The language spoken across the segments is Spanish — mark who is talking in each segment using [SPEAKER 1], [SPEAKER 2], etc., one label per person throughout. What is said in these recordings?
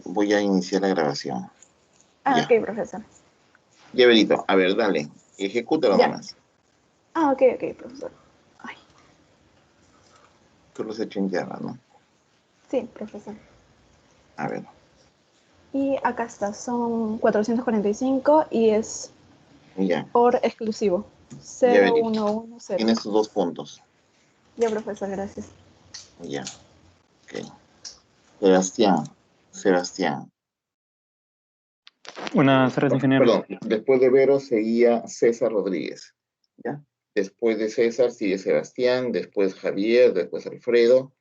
[SPEAKER 1] Voy a iniciar la grabación.
[SPEAKER 2] Ah,
[SPEAKER 1] Ya.
[SPEAKER 2] ok, profesor.
[SPEAKER 1] Ya, Benito, a ver, dale, ejecútalo
[SPEAKER 2] Ya.
[SPEAKER 1] nomás.
[SPEAKER 2] Ah, ok, profesor. Ay,
[SPEAKER 1] Tú lo has hecho en Java, ¿no?
[SPEAKER 2] sí, profesor.
[SPEAKER 1] A ver,
[SPEAKER 2] Y acá está, son 445 y es
[SPEAKER 1] ya,
[SPEAKER 2] por exclusivo.
[SPEAKER 1] ya, Benito.
[SPEAKER 2] 0110.
[SPEAKER 1] Tienes tus 2 puntos.
[SPEAKER 2] Ya, profesor, gracias.
[SPEAKER 1] Ya, ok. Sebastián.
[SPEAKER 3] Buenas tardes, ingeniero.
[SPEAKER 1] Perdón, después de Vero seguía César Rodríguez, ¿ya? Después de César sigue Sebastián, después Javier, después Alfredo,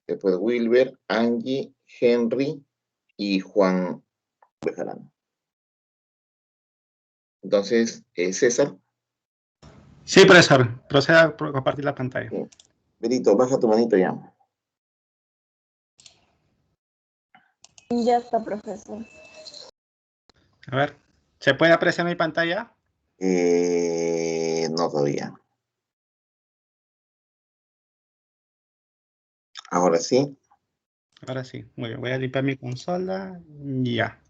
[SPEAKER 1] después Wilber, Angie, Henry y Juan Bejarano. Entonces, César.
[SPEAKER 4] Sí, profesor. Proceda a compartir la pantalla.
[SPEAKER 1] Sí. Benito, baja tu manito ya.
[SPEAKER 2] Y ya está, profesor.
[SPEAKER 4] A ver, ¿se puede apreciar mi pantalla?
[SPEAKER 1] No todavía. Ahora sí.
[SPEAKER 4] Ahora sí. Muy bien, voy a limpiar mi consola. Ya.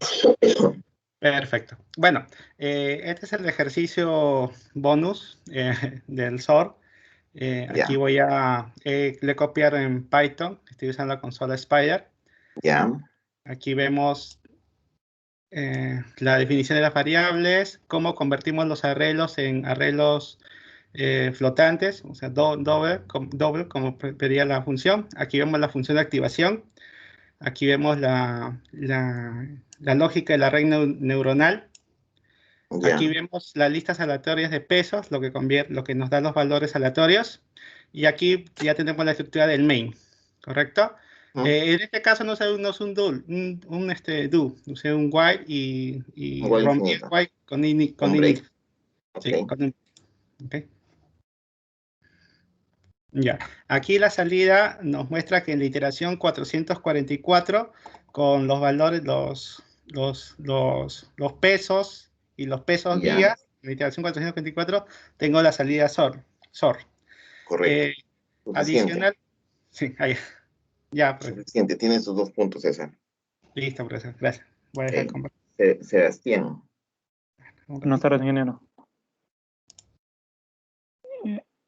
[SPEAKER 4] Perfecto. Bueno, este es el ejercicio bonus del SOR. Aquí
[SPEAKER 1] Ya.
[SPEAKER 4] voy a le copiar en Python. Estoy usando la consola Spider.
[SPEAKER 1] Ya.
[SPEAKER 4] Aquí vemos la definición de las variables, cómo convertimos los arreglos en arreglos flotantes, o sea, doble, como pedía la función. Aquí vemos la función de activación. Aquí vemos la lógica de la red neuronal.
[SPEAKER 1] Ya.
[SPEAKER 4] Aquí vemos las listas aleatorias de pesos, lo que nos da los valores aleatorios. Y aquí ya tenemos la estructura del main, ¿correcto? En este caso no es un do, usé un while y
[SPEAKER 1] Igual
[SPEAKER 4] rompí el
[SPEAKER 1] infinito.
[SPEAKER 4] while con
[SPEAKER 1] Un
[SPEAKER 4] init.
[SPEAKER 1] break.
[SPEAKER 4] Sí,
[SPEAKER 1] Ok.
[SPEAKER 4] okay. Ya. Aquí la salida nos muestra que en la iteración 444, con los valores, los pesos y los pesos
[SPEAKER 1] Ya.
[SPEAKER 4] guías, en la iteración 444, tengo la salida SOR.
[SPEAKER 1] Correcto. Suficiente.
[SPEAKER 4] Adicional, sí, ahí. Ya, pues,
[SPEAKER 1] Suficiente. Tienes tus 2 puntos, César.
[SPEAKER 4] listo, profesor. Gracias. Voy a dejar de compartir.
[SPEAKER 1] Sebastián.
[SPEAKER 3] Buenas tardes, ingeniero.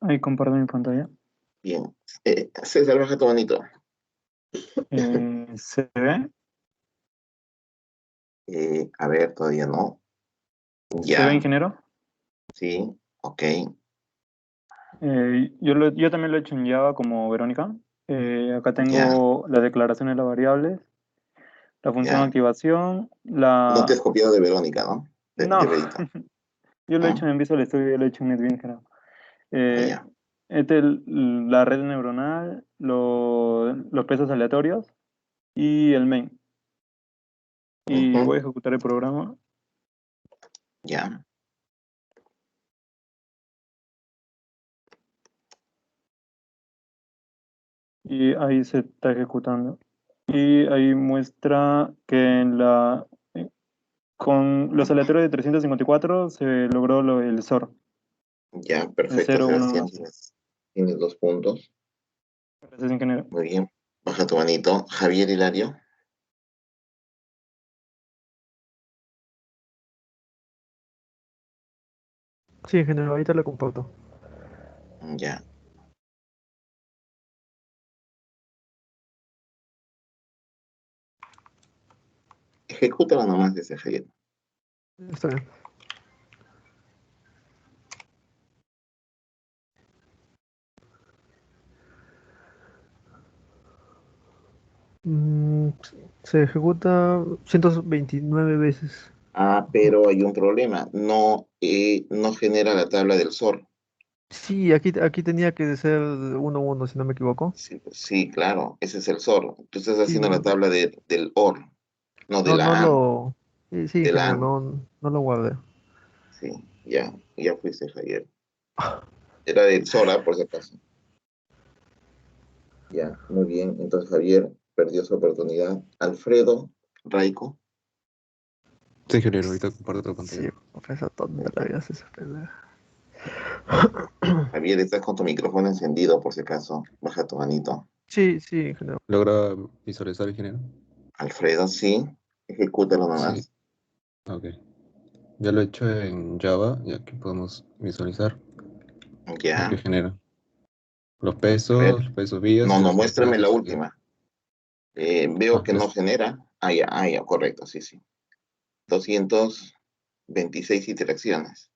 [SPEAKER 3] Ahí comparto mi pantalla.
[SPEAKER 1] Bien. César, baja tu manito.
[SPEAKER 3] ¿Se ve?
[SPEAKER 1] A ver, todavía no.
[SPEAKER 3] ¿Se ve,
[SPEAKER 1] Ya.
[SPEAKER 3] ingeniero?
[SPEAKER 1] Sí. Ok.
[SPEAKER 3] Yo también lo he hecho en Java como Verónica. Acá
[SPEAKER 1] Ya.
[SPEAKER 3] tengo las declaraciones de las variables, la función
[SPEAKER 1] Ya.
[SPEAKER 3] activación,
[SPEAKER 1] No te has copiado de Verónica, ¿no?
[SPEAKER 3] No,
[SPEAKER 1] De Verito.
[SPEAKER 3] yo lo he
[SPEAKER 1] ¿Ah?
[SPEAKER 3] hecho en Visual Studio, yo lo he hecho en NetBeans, creo.
[SPEAKER 1] Ya.
[SPEAKER 3] La red neuronal, los pesos aleatorios y el main. Y voy a ejecutar el programa.
[SPEAKER 1] Ya.
[SPEAKER 3] Y ahí se está ejecutando. Y ahí muestra que con los aleatorios de 354 se logró el SOR.
[SPEAKER 1] Ya,
[SPEAKER 3] El
[SPEAKER 1] perfecto,
[SPEAKER 3] 0, 1,
[SPEAKER 1] Sebastián.
[SPEAKER 3] 2.
[SPEAKER 1] Tienes 2 puntos.
[SPEAKER 3] Gracias, ingeniero.
[SPEAKER 1] Muy bien. Baja tu manito. Javier Hilario.
[SPEAKER 5] Sí, en general, ahorita lo comparto.
[SPEAKER 1] Ya. Ejecútala nomás desde Javier.
[SPEAKER 5] Está bien. Mm, Se ejecuta 129 veces.
[SPEAKER 1] Pero hay un problema. No genera la tabla del SOR.
[SPEAKER 5] Sí, aquí tenía que ser 1-1, si no me equivoco.
[SPEAKER 1] Sí, claro. Ese es el SOR. Tú estás
[SPEAKER 5] Sí,
[SPEAKER 1] haciendo la tabla del OR, no de
[SPEAKER 5] no
[SPEAKER 1] la A.
[SPEAKER 5] lo. Sí,
[SPEAKER 1] De la
[SPEAKER 5] ingeniero,
[SPEAKER 1] A.
[SPEAKER 5] no lo guardé.
[SPEAKER 1] Sí, ya fuiste, Javier. Era del SOR, por si acaso. Ya, muy bien. Entonces Javier perdió su oportunidad. Alfredo Raico.
[SPEAKER 6] Sí, ingeniero, ahorita comparto otra
[SPEAKER 5] Sí,
[SPEAKER 6] pantalla.
[SPEAKER 5] profesor, toda la vida hace esa pendeja.
[SPEAKER 1] Javier, estás con tu micrófono encendido, por si acaso. Baja tu manito.
[SPEAKER 5] Sí, ingeniero.
[SPEAKER 6] ¿Logra visualizar, ingeniero?
[SPEAKER 1] Alfredo, sí. Ejecútalo nomás.
[SPEAKER 6] Sí. Ok. Ya lo he hecho en Java y aquí podemos visualizar lo que
[SPEAKER 1] Ya.
[SPEAKER 6] genera.
[SPEAKER 1] A ver.
[SPEAKER 6] Los pesos vías
[SPEAKER 1] No,
[SPEAKER 6] y
[SPEAKER 1] no,
[SPEAKER 6] los
[SPEAKER 1] muéstrame la
[SPEAKER 6] contratos.
[SPEAKER 1] última. Veo que no
[SPEAKER 6] Pues,
[SPEAKER 1] genera. Ah, ya, correcto, sí, sí. 226 interacciones,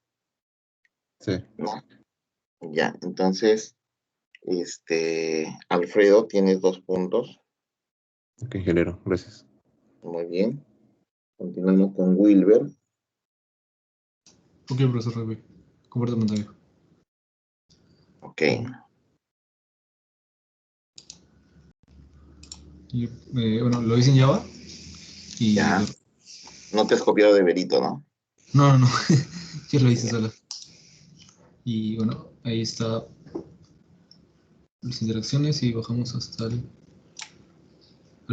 [SPEAKER 6] sí.
[SPEAKER 1] ¿no? Ya, entonces, Alfredo, tienes 2 puntos.
[SPEAKER 6] Ok, ingeniero, gracias.
[SPEAKER 1] Muy bien. Continuamos con Wilber.
[SPEAKER 7] Ok, profesor Rugby. Comparto pantalla.
[SPEAKER 1] Ok.
[SPEAKER 7] Y, bueno, lo hice en Java. Y
[SPEAKER 1] Ya. No te has copiado de Berito, ¿no?
[SPEAKER 7] no. Yo lo hice
[SPEAKER 1] Ya.
[SPEAKER 7] sola. Y bueno, ahí está las interacciones y bajamos hasta al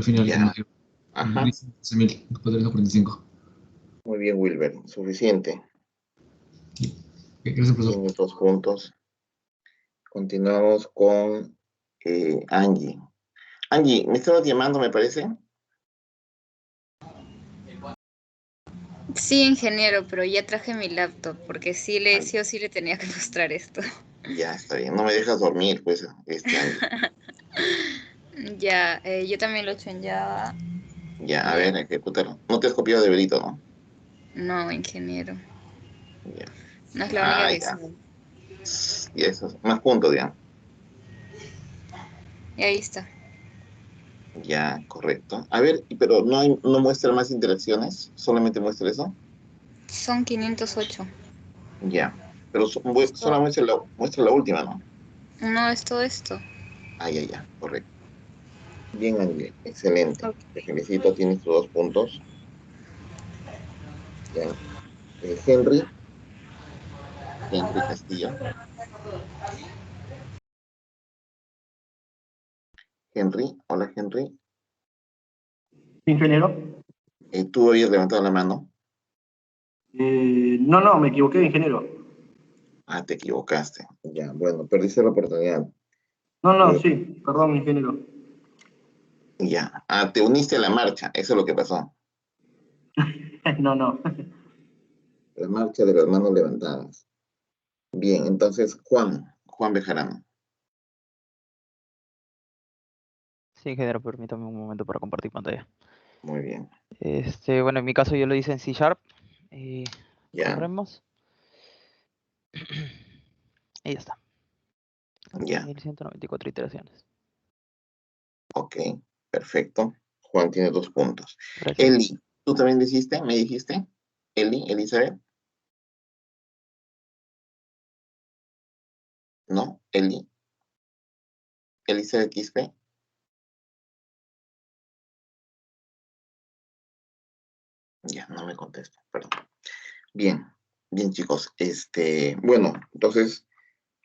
[SPEAKER 7] final que
[SPEAKER 1] Ya.
[SPEAKER 7] nos dio.
[SPEAKER 1] Ajá.
[SPEAKER 7] 11.445.
[SPEAKER 1] Muy bien, Wilber. Suficiente.
[SPEAKER 7] Ok, gracias, profesor.
[SPEAKER 1] Tienes 2 puntos. Continuamos con Angie. Angie, ¿me estabas llamando, me parece?
[SPEAKER 8] Sí, ingeniero, pero ya traje mi laptop porque sí
[SPEAKER 1] Ay,
[SPEAKER 8] o sí le tenía que mostrar esto.
[SPEAKER 1] ya está bien. No me dejas dormir, pues, Angie.
[SPEAKER 8] Ya, yo también lo he hecho en Java.
[SPEAKER 1] Ya, a
[SPEAKER 8] Ya.
[SPEAKER 1] ver, ejecútalo. No te has copiado de Berito, ¿no?
[SPEAKER 8] No, ingeniero.
[SPEAKER 1] Ya.
[SPEAKER 8] No es la única
[SPEAKER 1] Ah,
[SPEAKER 8] que
[SPEAKER 1] ya.
[SPEAKER 8] sé.
[SPEAKER 1] Y eso, más puntos, ya.
[SPEAKER 8] Y ahí está.
[SPEAKER 1] Ya, correcto. A ver, pero no muestra más interacciones, solamente muestra eso.
[SPEAKER 8] Son 508.
[SPEAKER 1] Ya. Pero solo
[SPEAKER 8] Esto,
[SPEAKER 1] muestra la última, ¿no?
[SPEAKER 8] no es todo esto.
[SPEAKER 1] Ah, ya, correcto. Bien, Angie, excelente.
[SPEAKER 8] Ok.
[SPEAKER 1] Te felicito, tienes tus 2 puntos. Ya. Henry Castillo. Henry, hola Henry.
[SPEAKER 9] Ingeniero.
[SPEAKER 1] Tú habías levantado la mano.
[SPEAKER 9] No, me equivoqué, ingeniero.
[SPEAKER 1] Ah, te equivocaste. Ya, bueno, perdiste la oportunidad.
[SPEAKER 9] No,
[SPEAKER 1] Eh,
[SPEAKER 9] sí, perdón, ingeniero.
[SPEAKER 1] ya. Ah, te uniste a la marcha, eso es lo que pasó.
[SPEAKER 9] No.
[SPEAKER 1] La marcha de las manos levantadas. Bien, entonces Juan Bejarano.
[SPEAKER 5] Sí, ingeniero, permítame un momento para compartir pantalla.
[SPEAKER 1] Muy bien.
[SPEAKER 5] Bueno, en mi caso yo lo hice en C Sharp.
[SPEAKER 1] Ya,
[SPEAKER 5] Corremos. Y ya está.
[SPEAKER 1] ya.
[SPEAKER 5] 1194 iteraciones.
[SPEAKER 1] Ok, perfecto. Juan tiene 2 puntos.
[SPEAKER 5] Gracias.
[SPEAKER 1] Eli, ¿tú también dijiste? ¿Me dijiste? Elizabeth. ¿No? Elizabeth Quispe. Ya, no me contesta, perdón. Bien, bien chicos. Bueno, entonces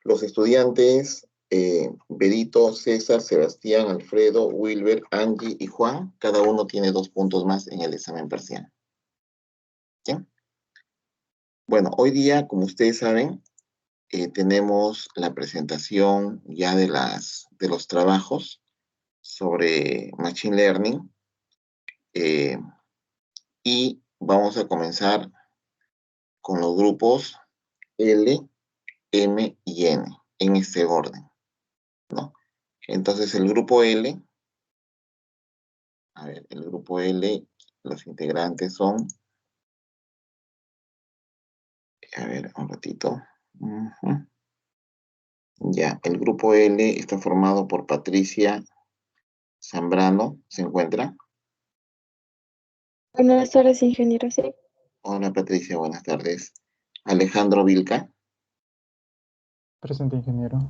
[SPEAKER 1] los estudiantes, Berito, César, Sebastián, Alfredo, Wilber, Angie y Juan, cada uno tiene 2 puntos más en el examen parcial. ¿Bien? Bueno, hoy día, como ustedes saben, tenemos la presentación ya de los trabajos sobre Machine Learning y vamos a comenzar con los grupos L, M y N, en este orden, ¿no? Entonces el grupo L, el grupo L, los integrantes son, un ratito. Uh-huh. Ya, el grupo L está formado por Patricia Zambrano, ¿se encuentra?
[SPEAKER 2] Buenas tardes, ingeniero. Sí.
[SPEAKER 1] Hola Patricia, buenas tardes. Alejandro Vilca,
[SPEAKER 3] Presente, ingeniero.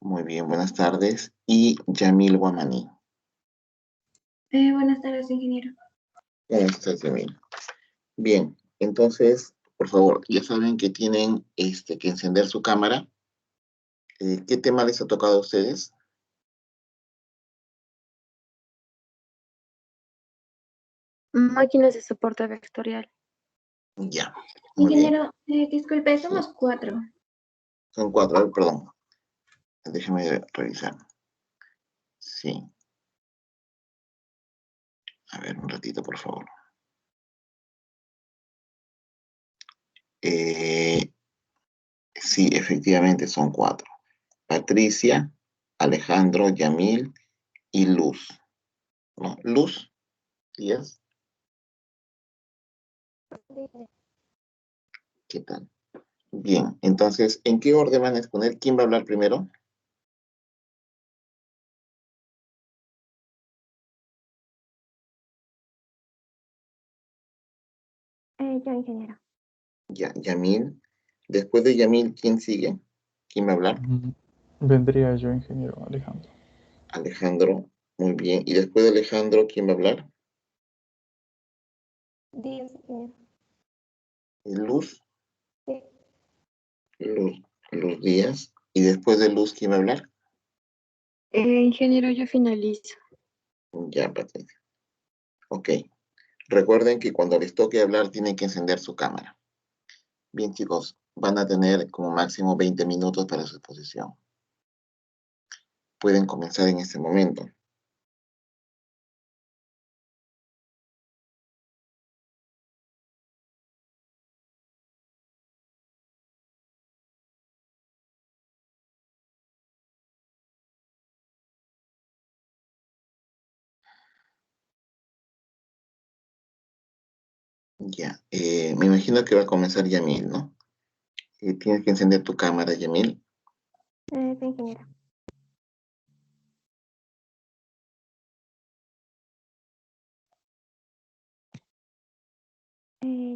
[SPEAKER 1] muy bien, buenas tardes. Y Yamil Guamaní.
[SPEAKER 10] Buenas tardes, ingeniero.
[SPEAKER 1] ¿Cómo estás, Yamil? Bien, entonces, por favor, ya saben que tienen que encender su cámara. ¿Qué tema les ha tocado a ustedes?
[SPEAKER 2] Máquinas de soporte vectorial.
[SPEAKER 1] Ya, muy bien.
[SPEAKER 10] Ingeniero, disculpe, somos 4.
[SPEAKER 1] Son 4, perdón. Déjeme revisar. Sí. A ver, un ratito, por favor. Sí, efectivamente son 4. Patricia, Alejandro, Yamil y Luz. ¿No? Luz, Díaz. ¿Qué tal? Bien, entonces, ¿en qué orden van a exponer? ¿Quién va a hablar primero?
[SPEAKER 10] Yo, ingeniero.
[SPEAKER 1] Ya, Yamil. Después de Yamil, ¿quién sigue? ¿Quién va a hablar?
[SPEAKER 3] Vendría yo, ingeniero Alejandro.
[SPEAKER 1] Alejandro, muy bien. Y después de Alejandro, ¿quién va a hablar?
[SPEAKER 2] Díaz, ingeniero.
[SPEAKER 1] Luz,
[SPEAKER 2] Sí.
[SPEAKER 1] Luz Díaz. Y después de Luz, ¿quién va a hablar?
[SPEAKER 11] Ingeniero, yo finalizo.
[SPEAKER 1] Ya, Patricia. Ok. Recuerden que cuando les toque hablar, tienen que encender su cámara. Bien, chicos, van a tener como máximo 20 minutos para su exposición. Pueden comenzar en este momento. Ya, me imagino que va a comenzar Yamil, ¿no? Tienes que encender tu cámara, Yamil.
[SPEAKER 10] Sí, ingeniero.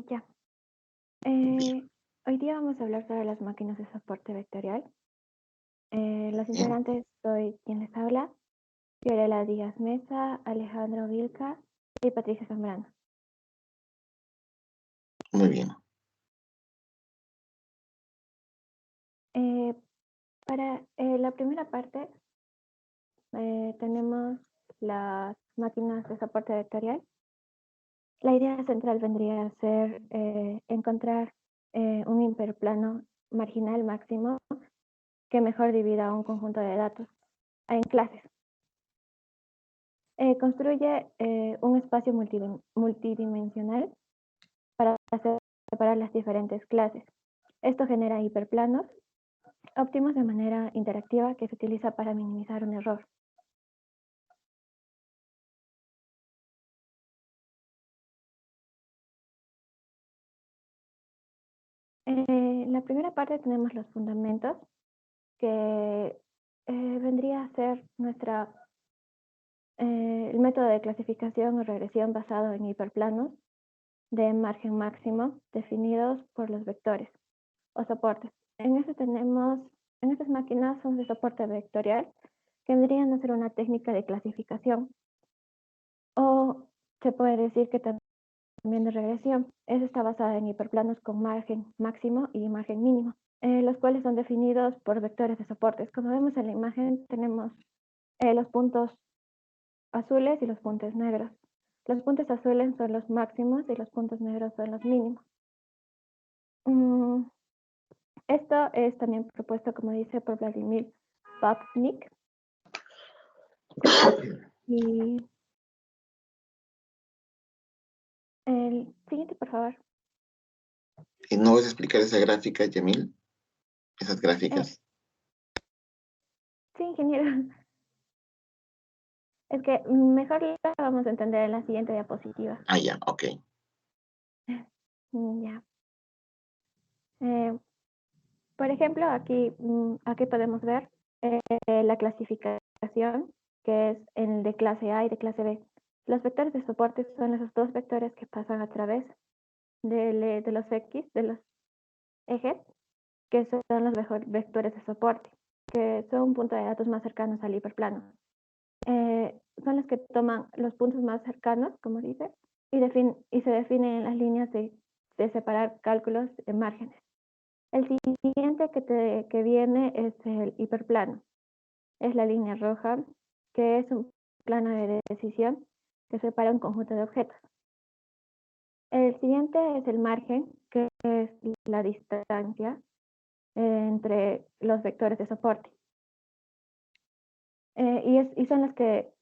[SPEAKER 10] Ya. Hoy día vamos a hablar sobre las máquinas de soporte vectorial. Los integrantes soy quien les habla, Fiorella Díaz Mesa, Alejandro Vilca y Patricia Zambrano.
[SPEAKER 1] Muy bien.
[SPEAKER 10] Para la primera parte tenemos las máquinas de soporte vectorial. La idea central vendría a ser encontrar un hiperplano marginal máximo que mejor divida un conjunto de datos en clases. Construye un espacio multidimensional para separar las diferentes clases. Esto genera hiperplanos óptimos de manera interactiva que se utiliza para minimizar un error. En la primera parte tenemos los fundamentos, que vendría a ser el método de clasificación o regresión basado en hiperplanos de margen máximo definidos por los vectores o soportes. En estas máquinas son de soporte vectorial, que vendrían a ser una técnica de clasificación, o se puede decir que también de regresión. Esta está basada en hiperplanos con margen máximo y margen mínimo, los cuales son definidos por vectores de soportes. Como vemos en la imagen, tenemos los puntos azules y los puntos negros. Los puntos azules son los máximos y los puntos negros son los mínimos. Esto es también propuesto, como dice, por Vladimir Babnik. Y el siguiente, por favor.
[SPEAKER 1] ¿No vas a explicar esa gráfica, Yamil? ¿Esas gráficas?
[SPEAKER 10] Sí, ingeniero. Es que mejor la vamos a entender en la siguiente diapositiva.
[SPEAKER 1] Ah, ya, ok.
[SPEAKER 10] Ya. Por ejemplo, aquí podemos ver la clasificación, que es el de clase A y de clase B. Los vectores de soporte son esos dos vectores que pasan a través de los X, de los ejes, que son los vectores de soporte, que son un punto de datos más cercanos al hiperplano. Son los que toman los puntos más cercanos, como dice, y se definen en las líneas de separar cálculos en márgenes. El siguiente que viene es el hiperplano. Es la línea roja, que es un plano de decisión que separa un conjunto de objetos. El siguiente es el margen, que es la distancia entre los vectores de soporte. Y son los que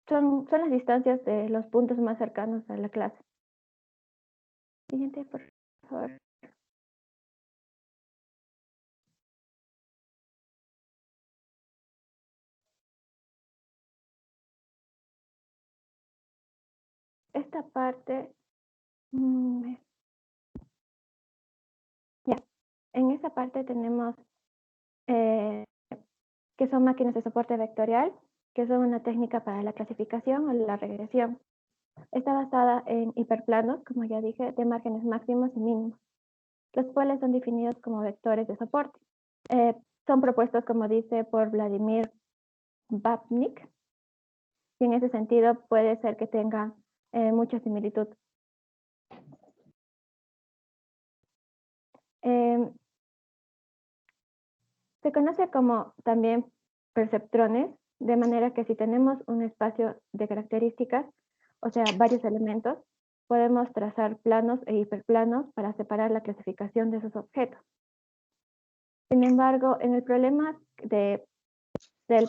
[SPEAKER 10] son las distancias de los puntos más cercanos a la clase. Siguiente, por favor. Esta parte, ya, en esta parte tenemos que son máquinas de soporte vectorial, que son una técnica para la clasificación o la regresión. Está basada en hiperplanos, como ya dije, de márgenes máximos y mínimos, los cuales son definidos como vectores de soporte. Son propuestos, como dice, por Vladimir Babnik, y en ese sentido puede ser que tengan mucha similitud. Se conoce como también perceptrones, de manera que si tenemos un espacio de características, o sea, varios elementos, podemos trazar planos e hiperplanos para separar la clasificación de esos objetos. Sin embargo, en el problema del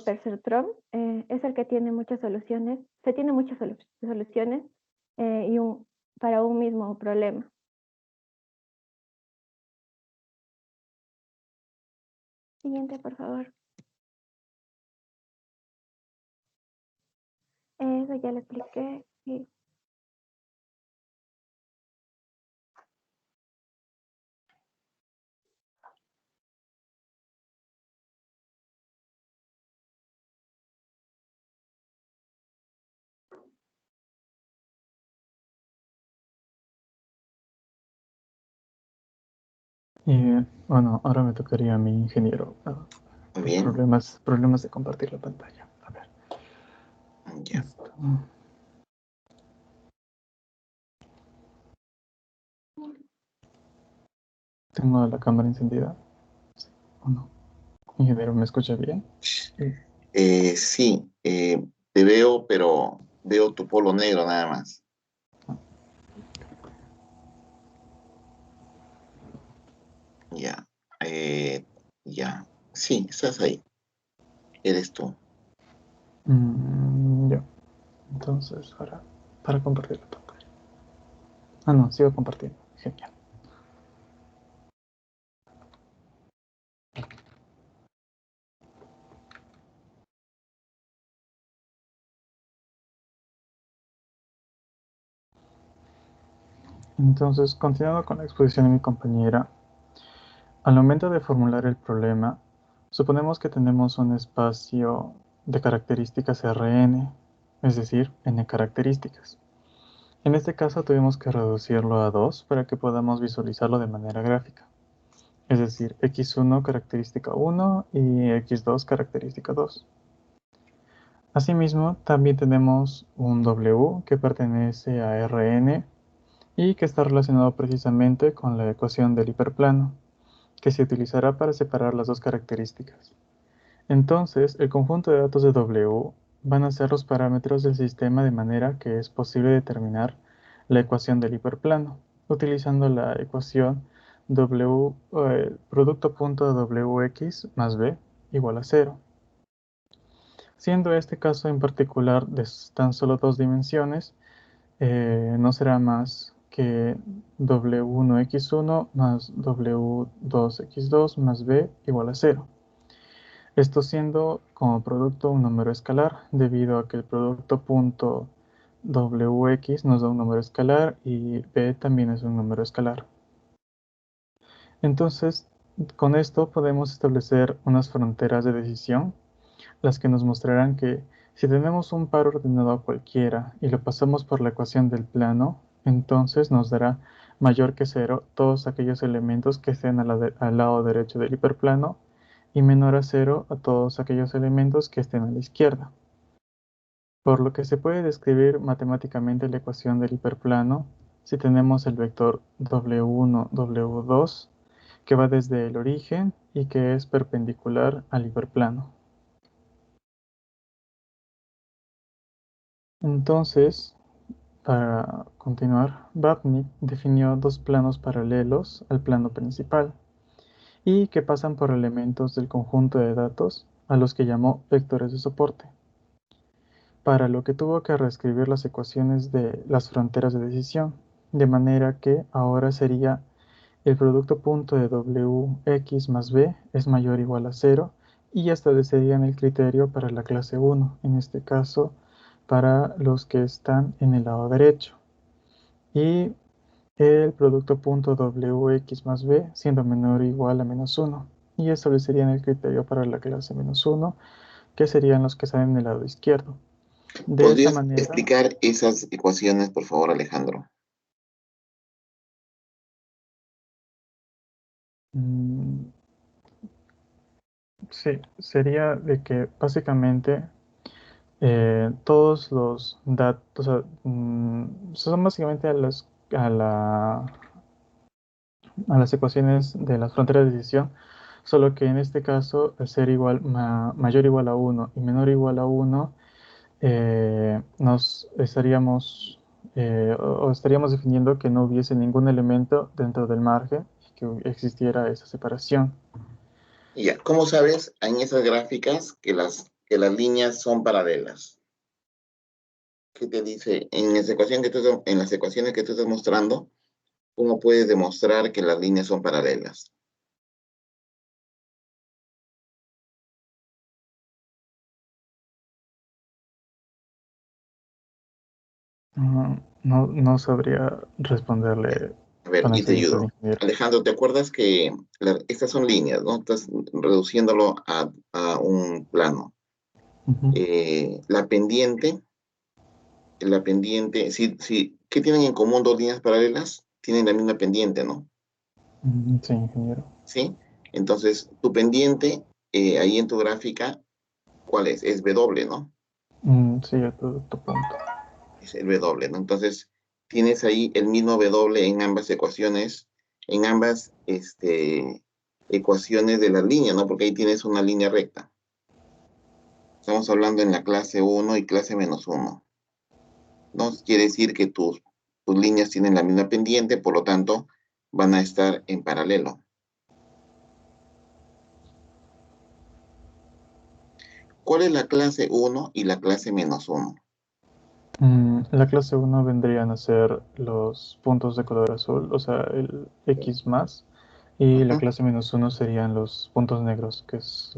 [SPEAKER 10] perceptrón es el que tiene muchas soluciones, se tiene muchas soluciones para un mismo problema. Siguiente, por favor. Eso ya lo expliqué. Sí.
[SPEAKER 3] Y bueno, ahora me tocaría a mi ingeniero.
[SPEAKER 1] Bien.
[SPEAKER 3] Problemas de compartir la pantalla. A ver.
[SPEAKER 1] Ya.
[SPEAKER 3] ¿Tengo la cámara encendida? ¿Sí o no? Ingeniero, ¿me escucha bien?
[SPEAKER 1] Sí, te veo, pero veo tu polo negro nada más. Ya, ya. Sí, estás ahí. Eres tú.
[SPEAKER 3] Ya. Entonces, ahora, para compartir la pantalla. Ah, no, sigo compartiendo. Genial. Entonces, continuando con la exposición de mi compañera, al momento de formular el problema, suponemos que tenemos un espacio de características Rn, es decir, n características. En este caso tuvimos que reducirlo a 2 para que podamos visualizarlo de manera gráfica. Es decir, x1 característica 1 y x2 característica 2. Asimismo, también tenemos un W que pertenece a Rn y que está relacionado precisamente con la ecuación del hiperplano, que se utilizará para separar las dos características. Entonces, el conjunto de datos de W van a ser los parámetros del sistema de manera que es posible determinar la ecuación del hiperplano, utilizando la ecuación producto.wx más b igual a 0. Siendo este caso en particular de tan solo dos dimensiones, no será más que W1x1 más W2x2 más b igual a 0. Esto siendo como producto un número escalar, debido a que el producto punto Wx nos da un número escalar y b también es un número escalar. Entonces, con esto podemos establecer unas fronteras de decisión, las que nos mostrarán que si tenemos un par ordenado cualquiera y lo pasamos por la ecuación del plano, entonces nos dará mayor que 0 todos aquellos elementos que estén al lado derecho del hiperplano y menor a 0 a todos aquellos elementos que estén a la izquierda. Por lo que se puede describir matemáticamente la ecuación del hiperplano si tenemos el vector W1, W2 que va desde el origen y que es perpendicular al hiperplano. Entonces, para continuar, Babnik definió dos planos paralelos al plano principal y que pasan por elementos del conjunto de datos a los que llamó vectores de soporte. para lo que tuvo que reescribir las ecuaciones de las fronteras de decisión, de manera que ahora sería el producto punto de Wx más b es mayor o igual a 0 y establecerían el criterio para la clase 1, en este caso para los que están en el lado derecho. Y el producto punto Wx más b siendo menor o igual a menos 1 y establecerían el criterio para la clase menos 1, que serían los que están en el lado izquierdo. De esta
[SPEAKER 1] ¿Podrías
[SPEAKER 3] manera,
[SPEAKER 1] explicar esas ecuaciones, por favor, Alejandro?
[SPEAKER 3] sí, sería de que básicamente todos los datos, o sea, son básicamente a las ecuaciones de las fronteras de decisión, solo que en este caso, al ser mayor o igual a 1 y menor o igual a 1, nos estaríamos, o estaríamos definiendo que no hubiese ningún elemento dentro del margen y que existiera esa separación.
[SPEAKER 1] Ya, ¿cómo sabes en esas gráficas que las líneas son paralelas? ¿Qué te dice? En las ecuaciones que tú estás mostrando, ¿cómo puedes demostrar que las líneas son paralelas?
[SPEAKER 3] No sabría responderle
[SPEAKER 1] A ver,
[SPEAKER 3] con
[SPEAKER 1] y te
[SPEAKER 3] exactitud,
[SPEAKER 1] ayudo.
[SPEAKER 3] ingeniero.
[SPEAKER 1] Alejandro, ¿te acuerdas que estas son líneas, ¿no? Estás reduciéndolo a un plano.
[SPEAKER 3] Ujú.
[SPEAKER 1] La pendiente, ¿qué tienen en común dos líneas paralelas? Tienen la misma pendiente, ¿no?
[SPEAKER 3] Sí, ingeniero.
[SPEAKER 1] ¿Sí? Entonces, tu pendiente, ahí en tu gráfica, ¿cuál es? Es W, ¿no?
[SPEAKER 3] Sí, a tu punto.
[SPEAKER 1] Es el W, ¿no? Entonces, tienes ahí el mismo W en ambas ecuaciones, en ambas ecuaciones de la línea, ¿no? Porque ahí tienes una línea recta. Estamos hablando en la clase 1 y clase menos 1. ¿No? Quiere decir que tus líneas tienen la misma pendiente, por lo tanto, van a estar en paralelo. ¿Cuál es la clase 1 y la clase menos 1?
[SPEAKER 3] La clase 1 vendrían a ser los puntos de color azul, o sea, el X más, y la clase menos 1 serían los puntos negros, que es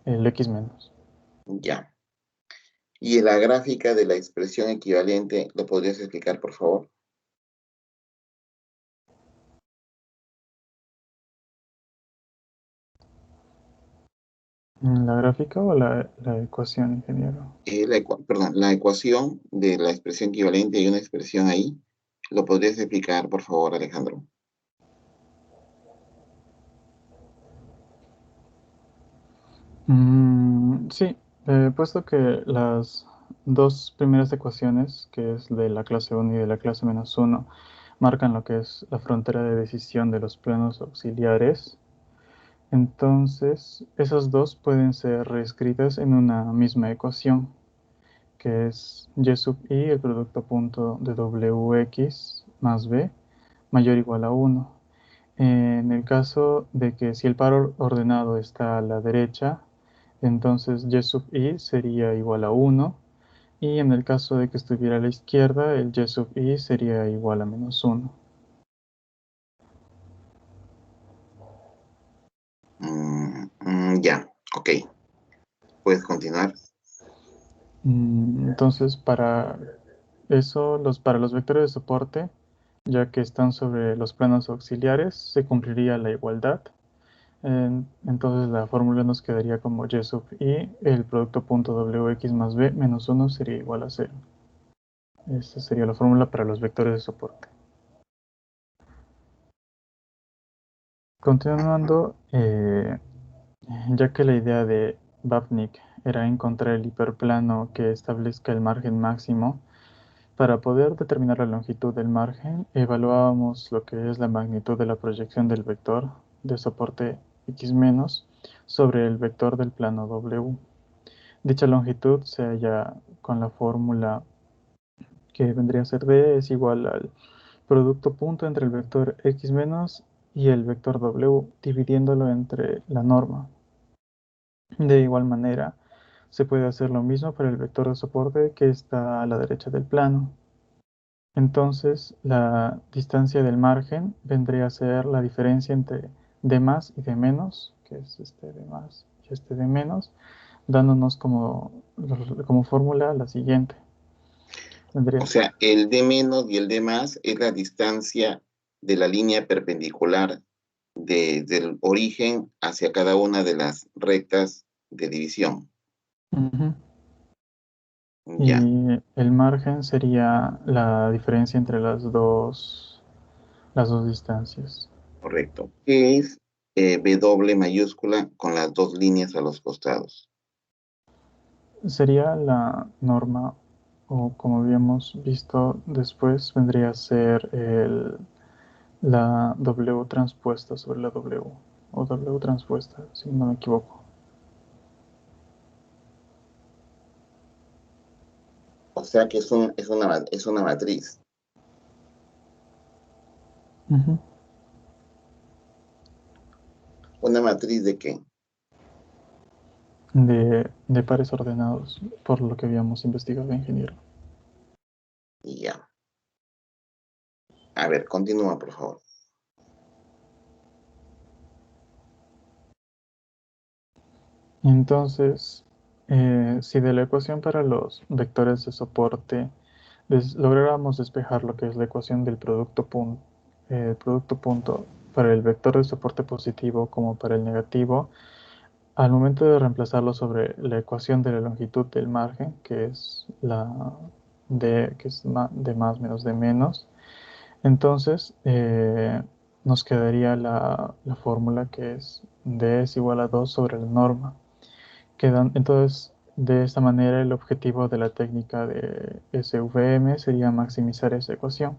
[SPEAKER 3] el X menos.
[SPEAKER 1] Ya. ¿Y en la gráfica de la expresión equivalente, lo podrías explicar, por favor?
[SPEAKER 3] ¿La gráfica o la ecuación, ingeniero?
[SPEAKER 1] La ecuación de la expresión equivalente, hay una expresión ahí. ¿Lo podrías explicar, por favor, Alejandro?
[SPEAKER 3] Sí, puesto que las dos primeras ecuaciones, que es de la clase 1 y de la clase menos 1, marcan lo que es la frontera de decisión de los planos auxiliares, entonces esas dos pueden ser reescritas en una misma ecuación, que es y sub i, el producto punto de wx más b, mayor o igual a 1. En el caso de que si el par ordenado está a la derecha, entonces y sub i sería igual a 1. Y en el caso de que estuviera a la izquierda, el y sub i sería igual a menos 1.
[SPEAKER 1] Ya, ok. Puedes continuar.
[SPEAKER 3] Entonces, para eso, para los vectores de soporte, ya que están sobre los planos auxiliares, se cumpliría la igualdad. Entonces la fórmula nos quedaría como y sub i, el producto punto wx más b menos 1 sería igual a 0. Esa sería la fórmula para los vectores de soporte. Continuando, ya que la idea de Vapnik era encontrar el hiperplano que establezca el margen máximo, para poder determinar la longitud del margen, evaluábamos lo que es la magnitud de la proyección del vector de soporte x- sobre el vector del plano W. Dicha longitud se halla con la fórmula que vendría a ser D es igual al producto punto entre el vector x- y el vector W, dividiéndolo entre la norma. De igual manera, se puede hacer lo mismo para el vector de soporte que está a la derecha del plano. Entonces, la distancia del margen vendría a ser la diferencia entre de más y de menos, que es este de más y este de menos, dándonos como fórmula la siguiente.
[SPEAKER 1] O sea, el de menos y el de más es la distancia de la línea perpendicular del origen hacia cada una de las rectas de división. Ya.
[SPEAKER 3] Y el margen sería la diferencia entre las dos distancias.
[SPEAKER 1] Correcto. ¿Qué es W mayúscula con las dos líneas a los costados?
[SPEAKER 3] Sería la norma, o como habíamos visto después, vendría a ser la W transpuesta sobre la W, o W transpuesta, si no me equivoco.
[SPEAKER 1] O sea que es una matriz. ¿Una matriz de qué?
[SPEAKER 3] De pares ordenados, por lo que habíamos investigado, ingeniero.
[SPEAKER 1] Ya. A ver, continúa, por favor.
[SPEAKER 3] Entonces, si de la ecuación para los vectores de soporte lográramos despejar lo que es la ecuación del producto punto para el vector de soporte positivo como para el negativo, al momento de reemplazarlo sobre la ecuación de la longitud del margen, que es la d, que es de más menos de menos, entonces nos quedaría la fórmula que es d es igual a 2 sobre la norma. Entonces, de esta manera, el objetivo de la técnica de SVM sería maximizar esa ecuación.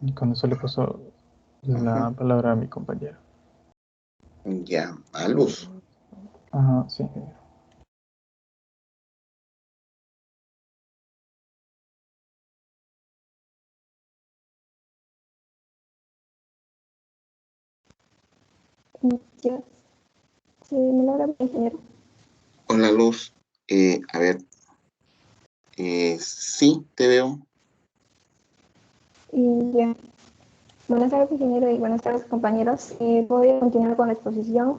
[SPEAKER 3] Y con eso le paso la palabra a mi compañero.
[SPEAKER 1] Ya, a Luz.
[SPEAKER 3] Ajá, sí.
[SPEAKER 10] Ya. Sí, me lo habrá ingeniero.
[SPEAKER 1] Hola, Luz. A ver. Sí, te veo.
[SPEAKER 10] Y ya. Buenas tardes, ingeniero, y buenas tardes, compañeros. Voy a continuar con la exposición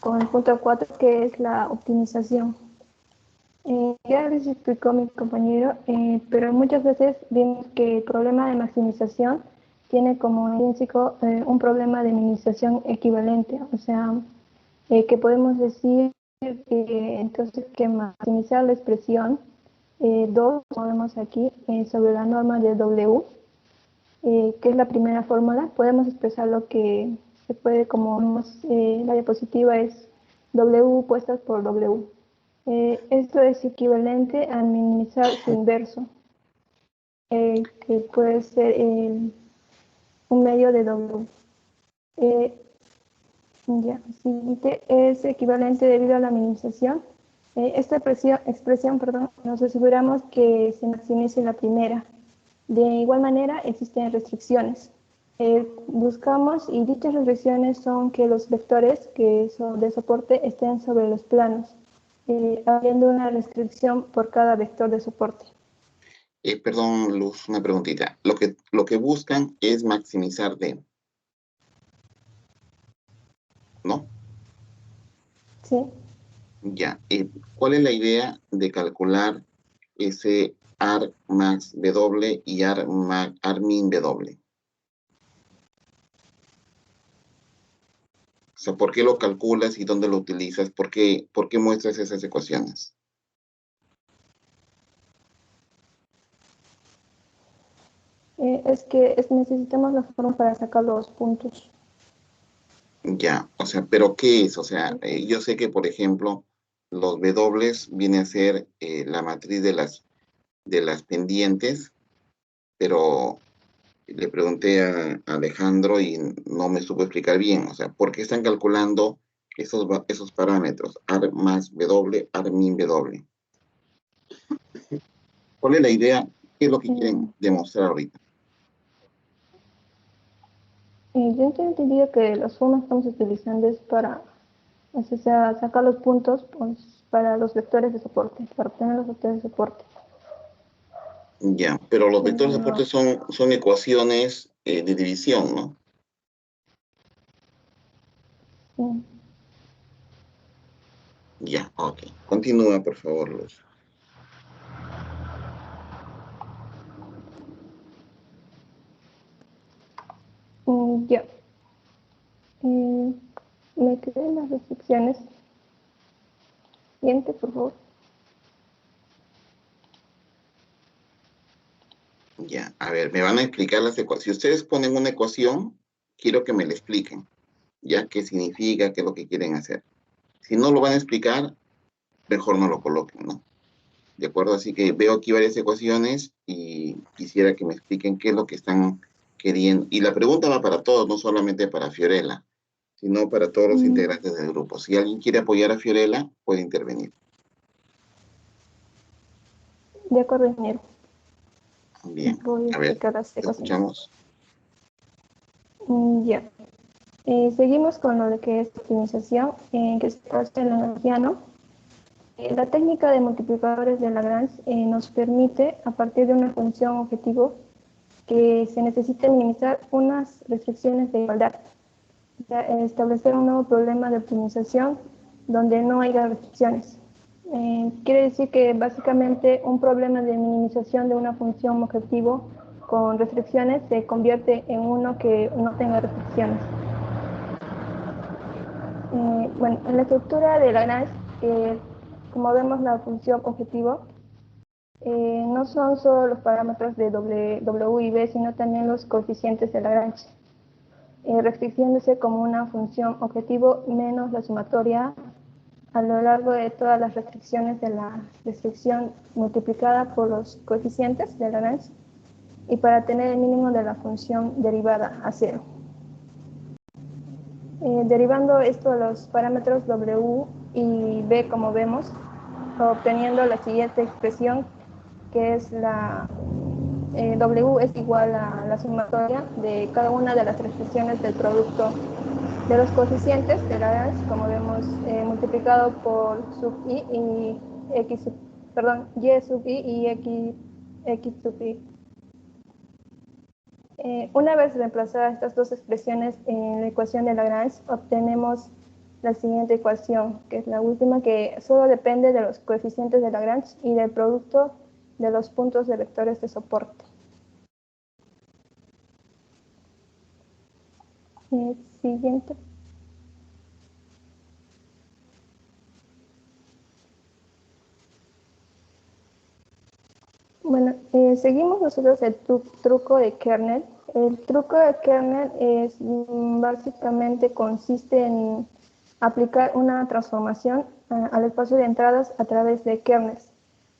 [SPEAKER 10] con el punto 4, que es la optimización. Ya les explicó mi compañero, pero muchas veces vemos que el problema de maximización tiene como intrínseco un problema de minimización equivalente, o sea, que podemos decir entonces que maximizar la expresión 2, como vemos aquí, sobre la norma de W, que es la primera fórmula, podemos expresar lo que se puede, como vemos, la diapositiva es W puestas por W. Esto es equivalente a minimizar su inverso, que puede ser un medio de W. Ya, siguiente es equivalente debido a la minimización. Esta expresión, nos aseguramos que se maximice la primera. De igual manera, existen restricciones. Buscamos, y dichas restricciones son que los vectores que son de soporte estén sobre los planos, habiendo una restricción por cada vector de soporte.
[SPEAKER 1] Perdón, Luz, una preguntita. Lo que buscan es maximizar D, ¿no?
[SPEAKER 10] Sí.
[SPEAKER 1] Ya. ¿Cuál es la idea de calcular ese R max W y R min W? O sea, ¿por qué lo calculas y dónde lo utilizas? ¿Por qué muestras esas ecuaciones?
[SPEAKER 10] Es que necesitamos la forma para sacar los puntos.
[SPEAKER 1] Ya, o sea, ¿pero qué es? O sea, yo sé que, por ejemplo, los W viene a ser la matriz de las pendientes, pero le pregunté a Alejandro y no me supo explicar bien. O sea, ¿por qué están calculando esos parámetros? R más W, R min W. ¿Cuál es la idea? ¿Qué es lo que quieren demostrar ahorita?
[SPEAKER 2] Yo tengo entendido que las formas que estamos utilizando es para, o sea, sacar los puntos pues, para los vectores de soporte, para obtener los vectores de soporte.
[SPEAKER 1] Ya, pero los vectores de
[SPEAKER 2] No.
[SPEAKER 1] soporte son ecuaciones de división, ¿no?
[SPEAKER 2] Sí.
[SPEAKER 1] Ya, ok. Continúa, por favor, Luz.
[SPEAKER 2] Ya. Me quedé en las restricciones. Siguiente, por favor.
[SPEAKER 1] Ya, a ver, me van a explicar las ecuaciones. Si ustedes ponen una ecuación, quiero que me la expliquen. Ya, qué significa, qué es lo que quieren hacer. Si no lo van a explicar, mejor no lo coloquen, ¿no? ¿De acuerdo? Así que veo aquí varias ecuaciones y quisiera que me expliquen qué es lo que están queriendo. Y la pregunta va para todos, no solamente para Fiorella, sino para todos los integrantes del grupo. Si alguien quiere apoyar a Fiorella, puede intervenir.
[SPEAKER 2] De acuerdo, ingeniero.
[SPEAKER 1] Bien,
[SPEAKER 2] Voy a
[SPEAKER 1] a ver,
[SPEAKER 2] explicar las
[SPEAKER 1] ¿te
[SPEAKER 2] ecuaciones.
[SPEAKER 1] escuchamos?
[SPEAKER 2] Ya. Seguimos con lo de que es optimización, que se basa en el piano. La técnica de multiplicadores de Lagrange nos permite, a partir de una función objetivo, que se necesite minimizar unas restricciones de igualdad. O sea, establecer un nuevo problema de optimización donde no haya restricciones. Quiere decir que básicamente un problema de minimización de una función objetivo con restricciones se convierte en uno que no tenga restricciones. Bueno, en la estructura de Lagrange, como vemos la función objetivo, no son solo los parámetros de W y B, sino también los coeficientes de Lagrange, restringiéndose como una función objetivo menos la sumatoria a lo largo de todas las restricciones de la restricción multiplicada por los coeficientes de Lagrange y para tener el mínimo de la función derivada a cero. Derivando esto a los parámetros W y B como vemos, obteniendo la siguiente expresión que es la W es igual a la sumatoria de cada una de las expresiones del producto de los coeficientes de Lagrange, como vemos, multiplicado por sub i y x sub, perdón, y sub i y x sub i. Una vez reemplazadas estas dos expresiones en la ecuación de Lagrange, obtenemos la siguiente ecuación, que es la última, que solo depende de los coeficientes de Lagrange y del producto de los puntos de vectores de soporte. Siguiente. Bueno, seguimos nosotros el truco de kernel. El truco de kernel es básicamente consiste en aplicar una transformación al espacio de entradas a través de kernels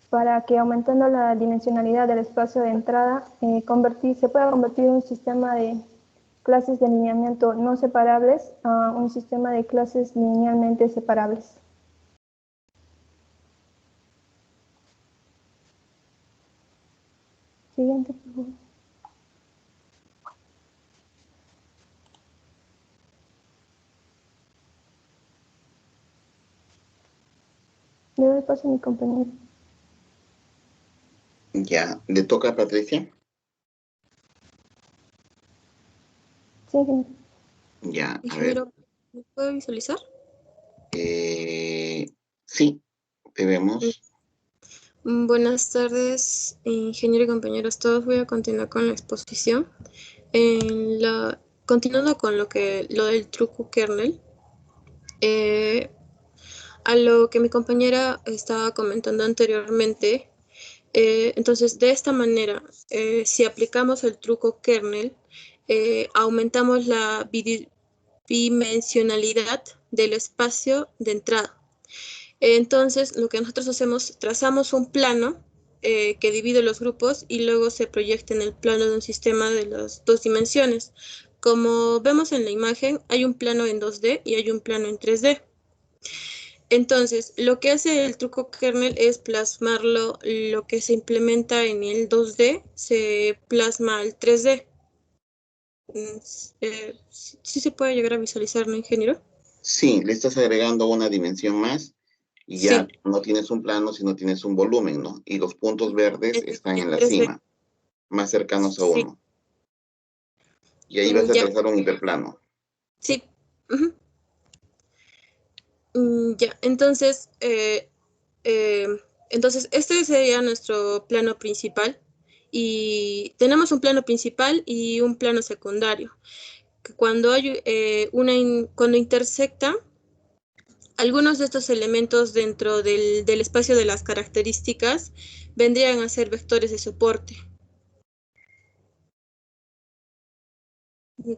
[SPEAKER 2] para que aumentando la dimensionalidad del espacio de entrada se pueda convertir un sistema de clases de lineamiento no separables a un sistema de clases linealmente separables. Siguiente, por favor. Le doy paso a mi compañero.
[SPEAKER 1] Ya, ¿le toca a Patricia?
[SPEAKER 2] Sí, ingeniero.
[SPEAKER 1] Ya, a ver.
[SPEAKER 11] Ingeniero, ¿me puedo visualizar?
[SPEAKER 1] Sí, te vemos.
[SPEAKER 11] Buenas tardes, ingeniero y compañeros. Todos voy a continuar con la exposición. Continuando con lo del truco kernel, a lo que mi compañera estaba comentando anteriormente, entonces de esta manera, si aplicamos el truco kernel, aumentamos la bidimensionalidad del espacio de entrada. Entonces, lo que nosotros hacemos, trazamos un plano que divide los grupos y luego se proyecta en el plano de un sistema de las dos dimensiones. Como vemos en la imagen, hay un plano en 2D y hay un plano en 3D. Entonces, lo que hace el truco kernel es plasmarlo, lo que se implementa en el 2D, se plasma al 3D. Sí se puede llegar a visualizar, ¿no, ingeniero?
[SPEAKER 1] Sí, le estás agregando una dimensión más y ya
[SPEAKER 11] Sí.
[SPEAKER 1] no tienes un plano, sino tienes un volumen, ¿no? Y los puntos verdes están en la
[SPEAKER 11] 3D.
[SPEAKER 1] cima, más cercanos a
[SPEAKER 11] Sí.
[SPEAKER 1] uno. Y ahí vas a
[SPEAKER 11] Ya.
[SPEAKER 1] trazar un hiperplano.
[SPEAKER 11] Sí. Ujú. Ya, entonces, este sería nuestro plano principal. Y tenemos un plano principal y un plano secundario. Que cuando hay cuando intersecta algunos de estos elementos dentro del espacio de las características vendrían a ser vectores de soporte.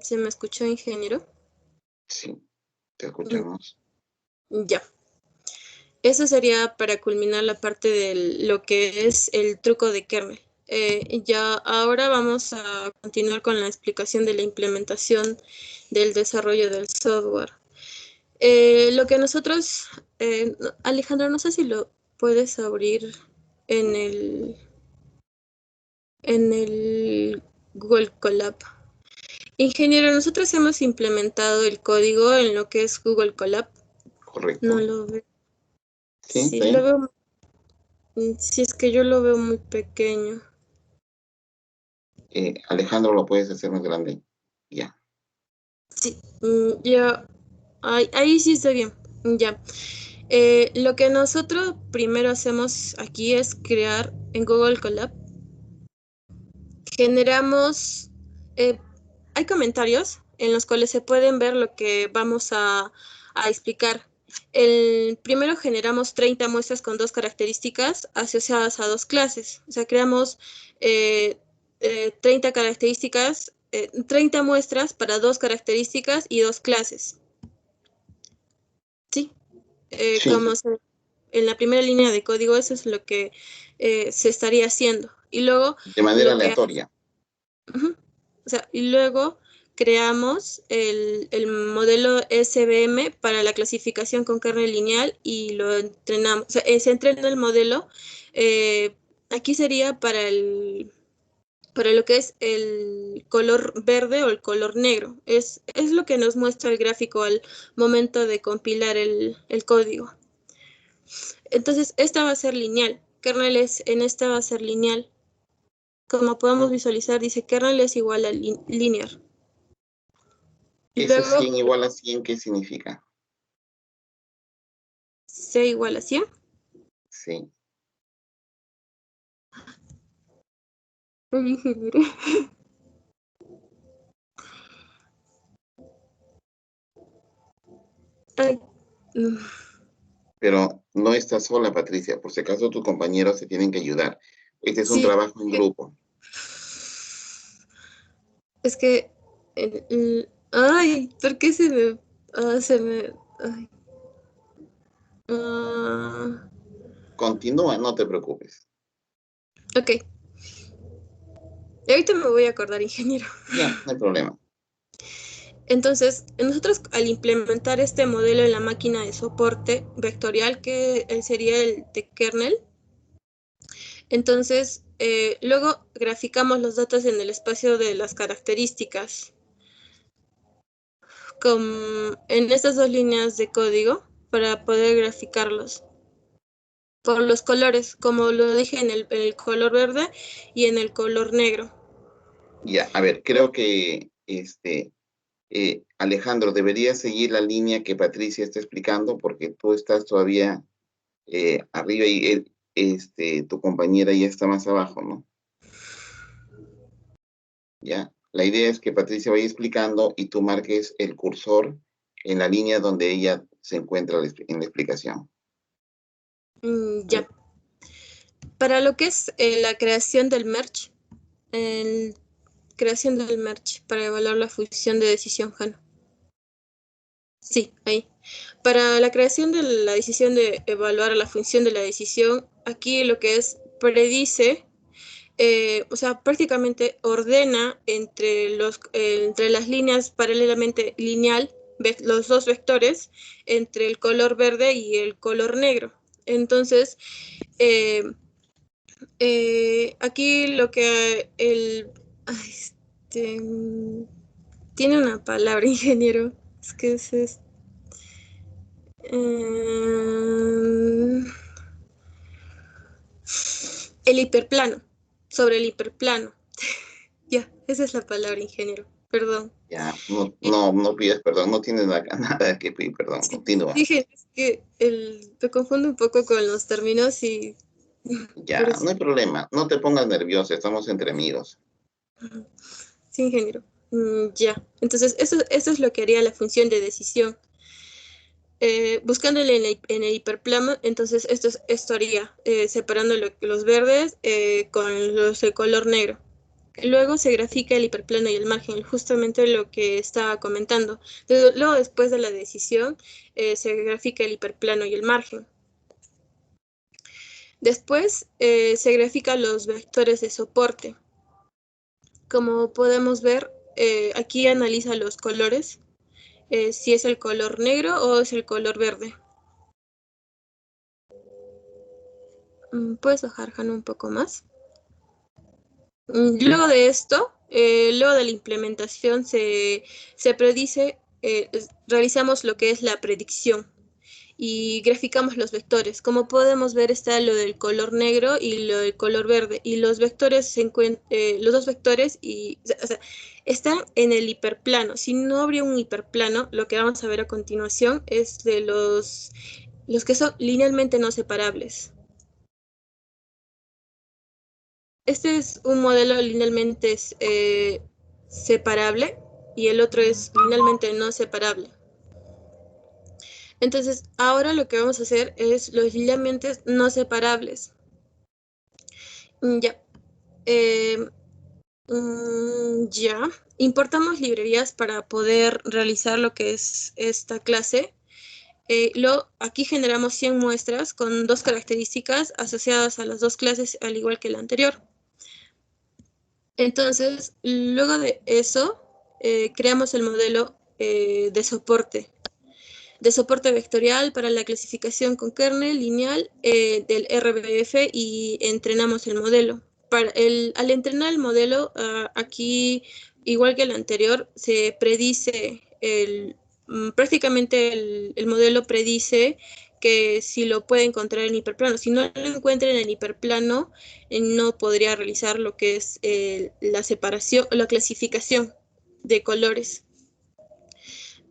[SPEAKER 11] ¿Se me escuchó, ingeniero?
[SPEAKER 1] Sí, te escuchamos.
[SPEAKER 11] Ya. Eso sería para culminar la parte de lo que es el truco de kernel. Ya ahora vamos a continuar con la explicación de la implementación del desarrollo del software. Lo que nosotros, Alejandro, no sé si lo puedes abrir en el Google Colab. Ingeniero, nosotros hemos implementado el código en lo que es Google Colab.
[SPEAKER 1] Correcto.
[SPEAKER 11] No lo veo.
[SPEAKER 1] Sí,
[SPEAKER 11] Sí, lo veo. Si es que yo lo veo muy pequeño.
[SPEAKER 1] Alejandro, ¿lo puedes hacer más grande? Ya.
[SPEAKER 11] Sí, ya. Ahí sí está bien. Ya. Lo que nosotros primero hacemos aquí es crear en Google Colab. Generamos. Hay comentarios en los cuales se pueden ver lo que vamos a explicar. Primero generamos 30 muestras con 2 características asociadas a 2 clases. O sea, creamos 30 características, 30 muestras para 2 características y 2 clases. ¿Sí?
[SPEAKER 1] Sí.
[SPEAKER 11] Como en la primera línea de código, eso es lo que se estaría haciendo. Y luego...
[SPEAKER 1] De manera aleatoria.
[SPEAKER 11] O sea, y luego creamos el modelo SVM para la clasificación con kernel lineal y lo entrenamos. O sea, se entrena el modelo. Aquí sería para lo que es el color verde o el color negro. Es lo que nos muestra el gráfico al momento de compilar el código. Entonces, esta va a ser lineal. Kernel en esta va a ser lineal. Como podemos visualizar, dice kernel es igual a linear.
[SPEAKER 1] ¿Ese 100 igual a 100 qué significa?
[SPEAKER 11] C igual a 100.
[SPEAKER 1] Sí.
[SPEAKER 11] Ay.
[SPEAKER 1] Pero no estás sola, Patricia. Por si acaso tus compañeros se tienen que ayudar. Este es un trabajo en grupo.
[SPEAKER 11] Es que... ay, ¿por qué se me... ay.
[SPEAKER 1] Continúa, no te preocupes.
[SPEAKER 11] Ok. Y ahorita me voy a acordar, ingeniero.
[SPEAKER 1] Ya, no hay problema.
[SPEAKER 11] Entonces, nosotros al implementar este modelo en la máquina de soporte vectorial, que sería el de kernel, entonces luego graficamos los datos en el espacio de las características. En estas 2 líneas de código para poder graficarlos por los colores, como lo dije en el color verde y en el color negro.
[SPEAKER 1] Ya, a ver, creo que Alejandro, deberías seguir la línea que Patricia está explicando porque tú estás todavía arriba y tu compañera ya está más abajo, ¿no? Ya, la idea es que Patricia vaya explicando y tú marques el cursor en la línea donde ella se encuentra en la explicación.
[SPEAKER 11] Ya. Para lo que es la creación del merge, para evaluar la función de decisión HANA. Sí, ahí. Para la creación de la decisión de evaluar la función de la decisión, aquí lo que es predice, o sea, prácticamente ordena entre las líneas paralelamente lineal, los 2 vectores, entre el color verde y el color negro. Entonces, aquí lo que tiene una palabra, ingeniero. Es que es el hiperplano. Sobre el hiperplano. Ya, esa es la palabra, ingeniero. Perdón.
[SPEAKER 1] Ya, no pidas perdón, no tienes nada que pedir perdón, continúa.
[SPEAKER 11] Dije, es que me confundo un poco con los términos y...
[SPEAKER 1] Ya, no hay problema, no te pongas nervioso, estamos entre amigos.
[SPEAKER 11] Sí, ingeniero. Ya, entonces eso es lo que haría la función de decisión. Buscándole en el hiperplano, entonces esto haría, separando los verdes con los de color negro. Luego se grafica el hiperplano y el margen, justamente lo que estaba comentando. Luego, después de la decisión, se grafica el hiperplano y el margen. Después se grafican los vectores de soporte. Como podemos ver, aquí analiza los colores, si es el color negro o es el color verde. ¿Puedes bajar, Jano, un poco más? Luego de esto, luego de la implementación, se predice, realizamos lo que es la predicción y graficamos los vectores. Como podemos ver, está lo del color negro y lo del color verde. Y los vectores los dos vectores o sea, están en el hiperplano. Si no habría un hiperplano, lo que vamos a ver a continuación es de los que son linealmente no separables. Este es un modelo linealmente separable y el otro es linealmente no separable. Entonces, ahora lo que vamos a hacer es los linealmente no separables. Ya. Ya. Importamos librerías para poder realizar lo que es esta clase. Aquí generamos 100 muestras con 2 características asociadas a las 2 clases, al igual que la anterior. Entonces, luego de eso, creamos el modelo de soporte vectorial para la clasificación con kernel lineal del RBF y entrenamos el modelo. Al entrenar el modelo, aquí, igual que el anterior, se predice, prácticamente el modelo predice que si lo puede encontrar en hiperplano. Si no lo encuentra en el hiperplano, no podría realizar lo que es la separación, la clasificación de colores.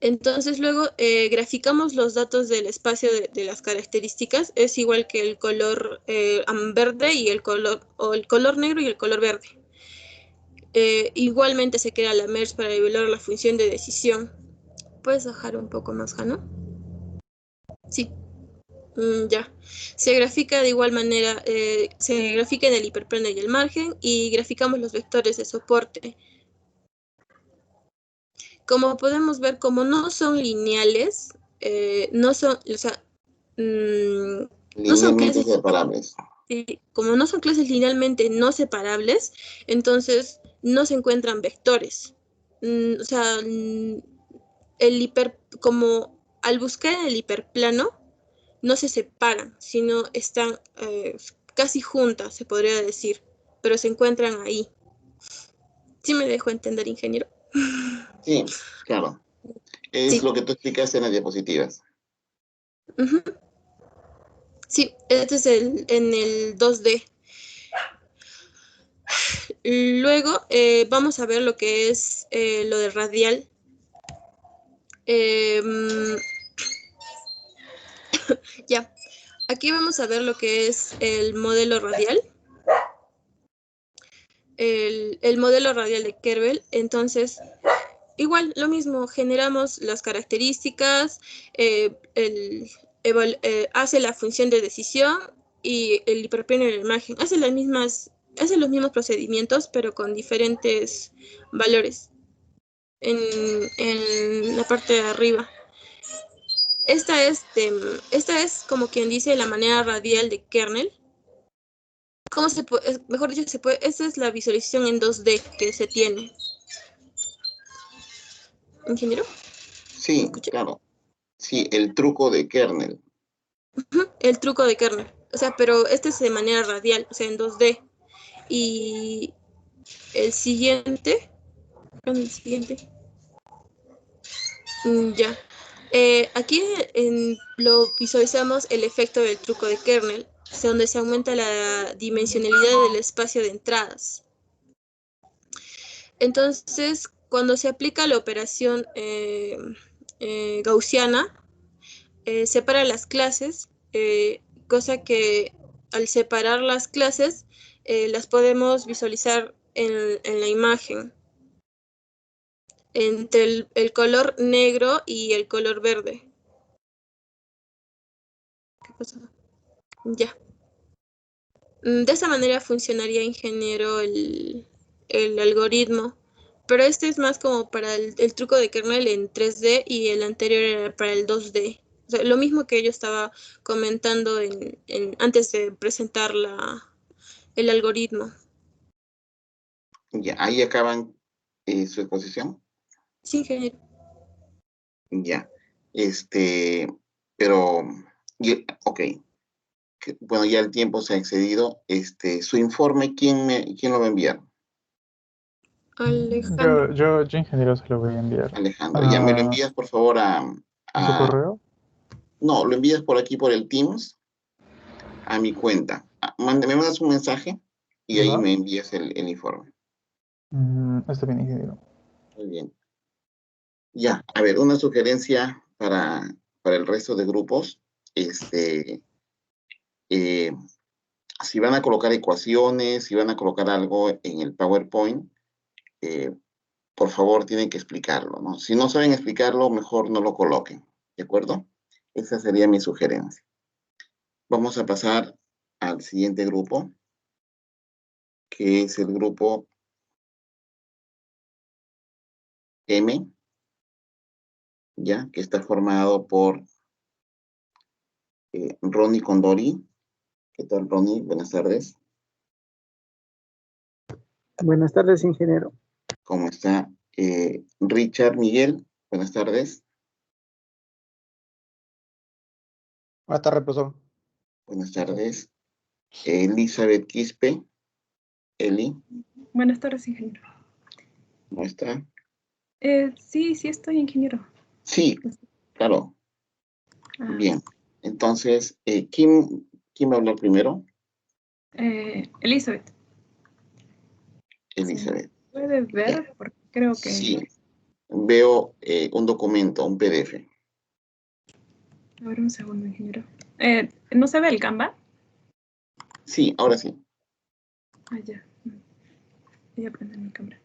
[SPEAKER 11] Entonces luego graficamos los datos del espacio de las características. Es igual que el color verde y el color negro y el color verde. Igualmente se crea la merge para evaluar la función de decisión. ¿Puedes bajar un poco más, Jano? Sí. Ya. Se grafica de igual manera, se grafica en el hiperplano y el margen y graficamos los vectores de soporte. Como podemos ver, como no son lineales, no son, o sea, no son clases
[SPEAKER 1] separables.
[SPEAKER 11] Sí, como no son clases linealmente no separables, entonces no se encuentran vectores. O sea, como al buscar en el hiperplano, no se separan, sino están casi juntas, se podría decir, pero se encuentran ahí. ¿Sí me dejo entender, ingeniero?
[SPEAKER 1] Sí, claro. Es lo que tú explicaste en las diapositivas.
[SPEAKER 11] Sí, este es en el 2D. Luego vamos a ver lo que es lo de radial. Ya, aquí vamos a ver lo que es el modelo radial. El modelo radial de Kerbel. Entonces, igual, lo mismo, generamos las características, hace la función de decisión y el hiperplano en el margen. Hace los mismos procedimientos, pero con diferentes valores en la parte de arriba. Esta es como quien dice la manera radial de kernel. ¿Cómo se puede? Mejor dicho, esta es la visualización en 2D que se tiene. ¿Ingeniero?
[SPEAKER 1] Sí, claro. Sí, el truco de kernel.
[SPEAKER 11] El truco de kernel. O sea, pero este es de manera radial, o sea, en 2D. Y el siguiente. Ya. Aquí lo visualizamos el efecto del truco de kernel, donde se aumenta la dimensionalidad del espacio de entradas. Entonces, cuando se aplica la operación gaussiana, separa las clases, cosa que al separar las clases las podemos visualizar en la imagen, entre el color negro y el color verde. ¿Qué pasó? Ya. De esa manera funcionaría, ingeniero, el algoritmo, pero este es más como para el truco de kernel en 3D y el anterior era para el 2D. O sea, lo mismo que yo estaba comentando antes de presentar el algoritmo.
[SPEAKER 1] Ya, ahí acaban su exposición.
[SPEAKER 11] Sí, ingeniero.
[SPEAKER 1] Ya, pero, ok. Bueno, ya el tiempo se ha excedido. Su informe, ¿quién lo va a enviar?
[SPEAKER 11] Alejandro.
[SPEAKER 3] Yo, ingeniero, se lo voy a enviar.
[SPEAKER 1] Alejandro, ya me lo envías, por favor,
[SPEAKER 3] ¿A su correo?
[SPEAKER 1] No, lo envías por aquí, por el Teams, a mi cuenta. Me mandas un mensaje y ahí me envías el informe.
[SPEAKER 3] Está bien, ingeniero.
[SPEAKER 1] Muy bien. Ya, a ver, una sugerencia para el resto de grupos. Si van a colocar ecuaciones, si van a colocar algo en el PowerPoint, por favor, tienen que explicarlo, ¿no? Si no saben explicarlo, mejor no lo coloquen, ¿de acuerdo? Esa sería mi sugerencia. Vamos a pasar al siguiente grupo, que es el grupo M, ¿ya? Que está formado por Ronnie Condori. ¿Qué tal, Ronnie? Buenas tardes.
[SPEAKER 12] Buenas tardes, ingeniero.
[SPEAKER 1] ¿Cómo está? Richard Miguel, buenas tardes.
[SPEAKER 12] Buenas tardes, profesor.
[SPEAKER 1] Buenas tardes. Elizabeth Quispe. Eli.
[SPEAKER 13] Buenas tardes, ingeniero.
[SPEAKER 1] ¿Cómo está?
[SPEAKER 13] Sí estoy, ingeniero.
[SPEAKER 1] Sí, claro. Bien. Entonces, ¿quién va a hablar primero?
[SPEAKER 13] Elizabeth.
[SPEAKER 1] Elizabeth.
[SPEAKER 13] ¿Puede ver? Porque creo que...
[SPEAKER 1] Sí. Veo un documento, un PDF.
[SPEAKER 13] A ver, un segundo, ingeniero. ¿No se ve el Canva?
[SPEAKER 1] Sí, ahora sí.
[SPEAKER 13] Ya. Voy a prender mi cámara.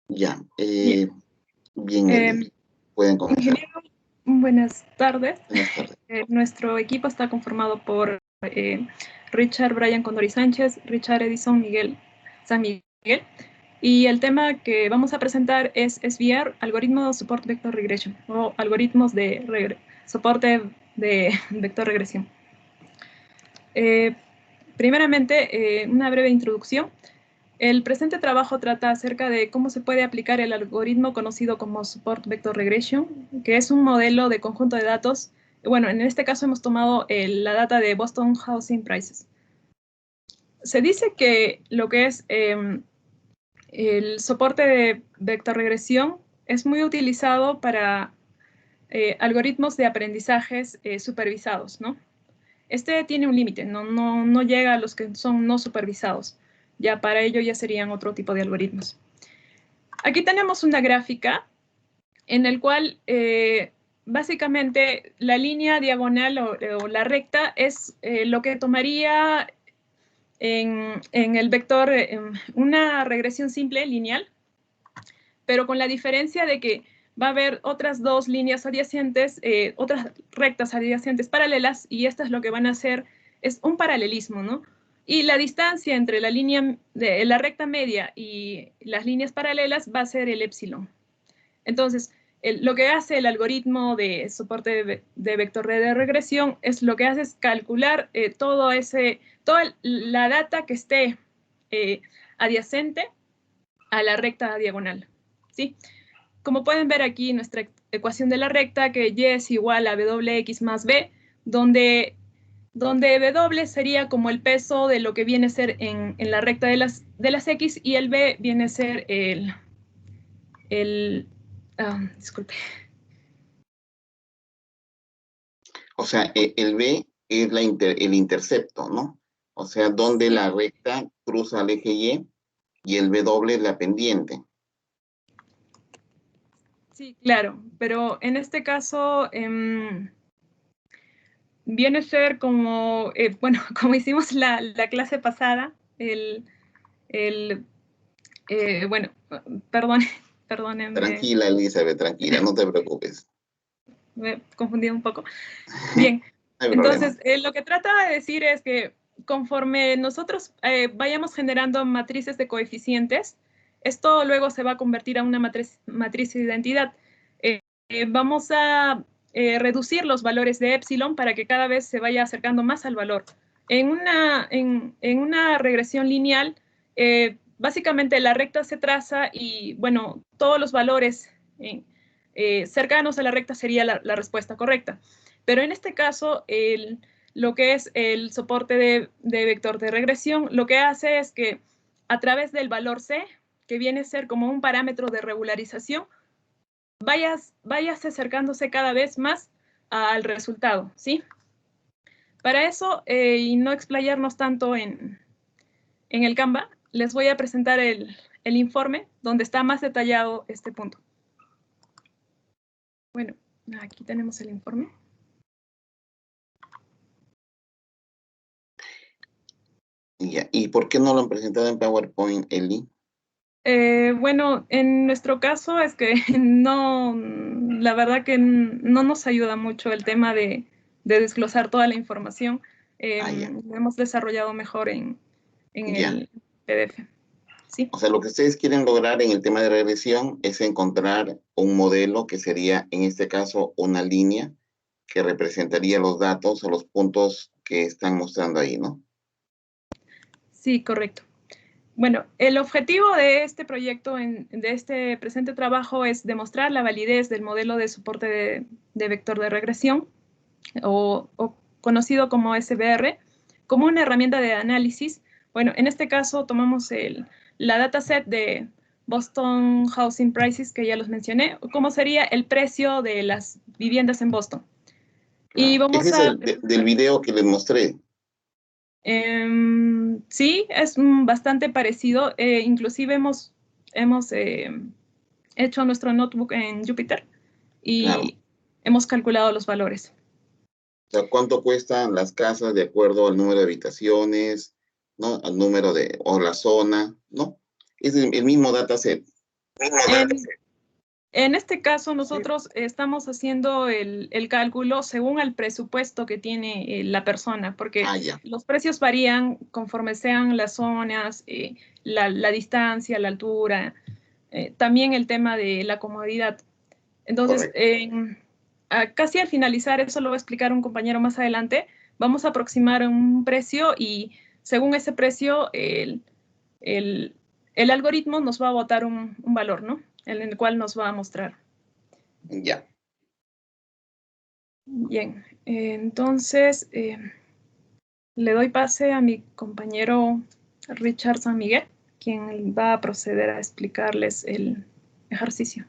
[SPEAKER 1] Ya. Bien, pueden comenzar.
[SPEAKER 13] Ingeniero, buenas tardes.
[SPEAKER 1] Buenas tardes.
[SPEAKER 13] Nuestro equipo está conformado por Richard Brian Condori Sánchez, Richard Edison San Miguel, y el tema que vamos a presentar es SVR, Algoritmo Support Vector Regression, o algoritmos de soporte de vector regresión. Primeramente, una breve introducción. El presente trabajo trata acerca de cómo se puede aplicar el algoritmo conocido como Support Vector Regression, que es un modelo de conjunto de datos. Bueno, en este caso hemos tomado la data de Boston Housing Prices. Se dice que lo que es el soporte de vector regresión es muy utilizado para algoritmos de aprendizajes supervisados, ¿no? Este tiene un límite, no llega a los que son no supervisados. Ya para ello ya serían otro tipo de algoritmos. Aquí tenemos una gráfica en el cual básicamente la línea diagonal o la recta es lo que tomaría en el vector una regresión simple, lineal, pero con la diferencia de que va a haber otras dos líneas adyacentes, otras rectas adyacentes paralelas, y estas lo que van a hacer es un paralelismo, ¿no? Y la distancia entre la línea de la recta media y las líneas paralelas va a ser el épsilon. Entonces, lo que hace el algoritmo de soporte de vector de regresión es lo que hace es calcular toda la data que esté adyacente a la recta diagonal, ¿sí? Como pueden ver aquí, nuestra ecuación de la recta, que y es igual a wx más b, donde w sería como el peso de lo que viene a ser en la recta de las x, y el b viene a ser disculpe.
[SPEAKER 1] O sea, el B es el intercepto, ¿no? O sea, donde la recta cruza el eje y el W es la pendiente.
[SPEAKER 13] Sí, claro, pero en este caso viene a ser como, bueno, como hicimos la clase pasada, bueno, perdónenme.
[SPEAKER 1] Tranquila, Elizabeth, tranquila, no te preocupes.
[SPEAKER 13] Me confundí un poco. Bien,
[SPEAKER 1] No hay
[SPEAKER 13] entonces lo que trata de decir es que conforme nosotros vayamos generando matrices de coeficientes, esto luego se va a convertir a una matriz de identidad. Vamos a reducir los valores de epsilon para que cada vez se vaya acercando más al valor. En una regresión lineal, básicamente la recta se traza y, bueno, todos los valores cercanos a la recta sería la respuesta correcta. Pero en este caso, lo que es el soporte de vector de regresión, lo que hace es que a través del valor C, que viene a ser como un parámetro de regularización, vayas acercándose cada vez más al resultado, ¿sí? Para eso, y no explayarnos tanto en el Canva, les voy a presentar el informe donde está más detallado este punto. Bueno, aquí tenemos el informe.
[SPEAKER 1] Ya. ¿Y por qué no lo han presentado en PowerPoint, Eli?
[SPEAKER 13] Bueno, en nuestro caso es que no, la verdad que no nos ayuda mucho el tema de desglosar toda la información. Lo hemos desarrollado mejor en el PDF. ¿Sí?
[SPEAKER 1] O sea, lo que ustedes quieren lograr en el tema de regresión es encontrar un modelo que sería, en este caso, una línea que representaría los datos o los puntos que están mostrando ahí, ¿no?
[SPEAKER 13] Sí, correcto. Bueno, el objetivo de este proyecto, de este presente trabajo, es demostrar la validez del modelo de soporte de vector de regresión, o conocido como SVR, como una herramienta de análisis. Bueno, en este caso tomamos la dataset de Boston Housing Prices, que ya los mencioné, cómo sería el precio de las viviendas en Boston. Y vamos
[SPEAKER 1] Ese es del video que les mostré.
[SPEAKER 13] Sí, es bastante parecido. Inclusive hemos hecho nuestro notebook en Jupyter y hemos calculado los valores.
[SPEAKER 1] O sea, ¿cuánto cuestan las casas de acuerdo al número de habitaciones, ¿no? Al número o la zona, ¿no? Es el mismo dataset.
[SPEAKER 13] En este caso, nosotros estamos haciendo el cálculo según el presupuesto que tiene la persona, porque los precios varían conforme sean las zonas, la distancia, la altura, también el tema de la comodidad. Entonces, casi al finalizar, eso lo va a explicar un compañero más adelante, vamos a aproximar un precio y según ese precio, el algoritmo nos va a botar un valor, ¿no? En el cual nos va a mostrar.
[SPEAKER 1] Ya.
[SPEAKER 13] Bien, entonces le doy pase a mi compañero Richard San Miguel, quien va a proceder a explicarles el ejercicio.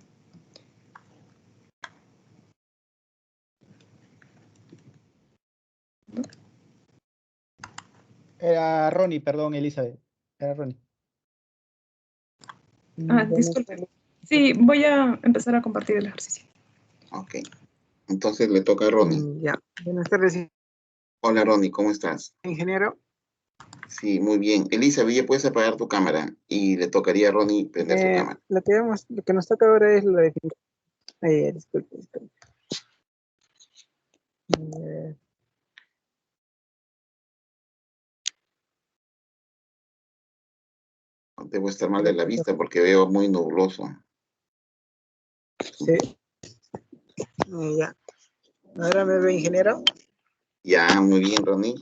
[SPEAKER 12] Era Ronnie, perdón, Elizabeth. Era Ronnie.
[SPEAKER 13] Disculpe. Sí, voy a empezar a compartir el ejercicio.
[SPEAKER 1] Ok. Entonces le toca a Ronnie.
[SPEAKER 12] Ya. Buenas tardes.
[SPEAKER 1] Hola, Ronnie, ¿cómo estás?
[SPEAKER 12] Ingeniero.
[SPEAKER 1] Sí, muy bien. Elizabeth, ya puedes apagar tu cámara y le tocaría a Ronnie prender su cámara.
[SPEAKER 12] Lo que nos toca ahora es la definición. Disculpe.
[SPEAKER 1] Debo estar mal de la vista porque veo muy nubloso.
[SPEAKER 12] Sí. Ya. ¿Ahora me ve, ingeniero?
[SPEAKER 1] Ya, muy bien, Ronnie.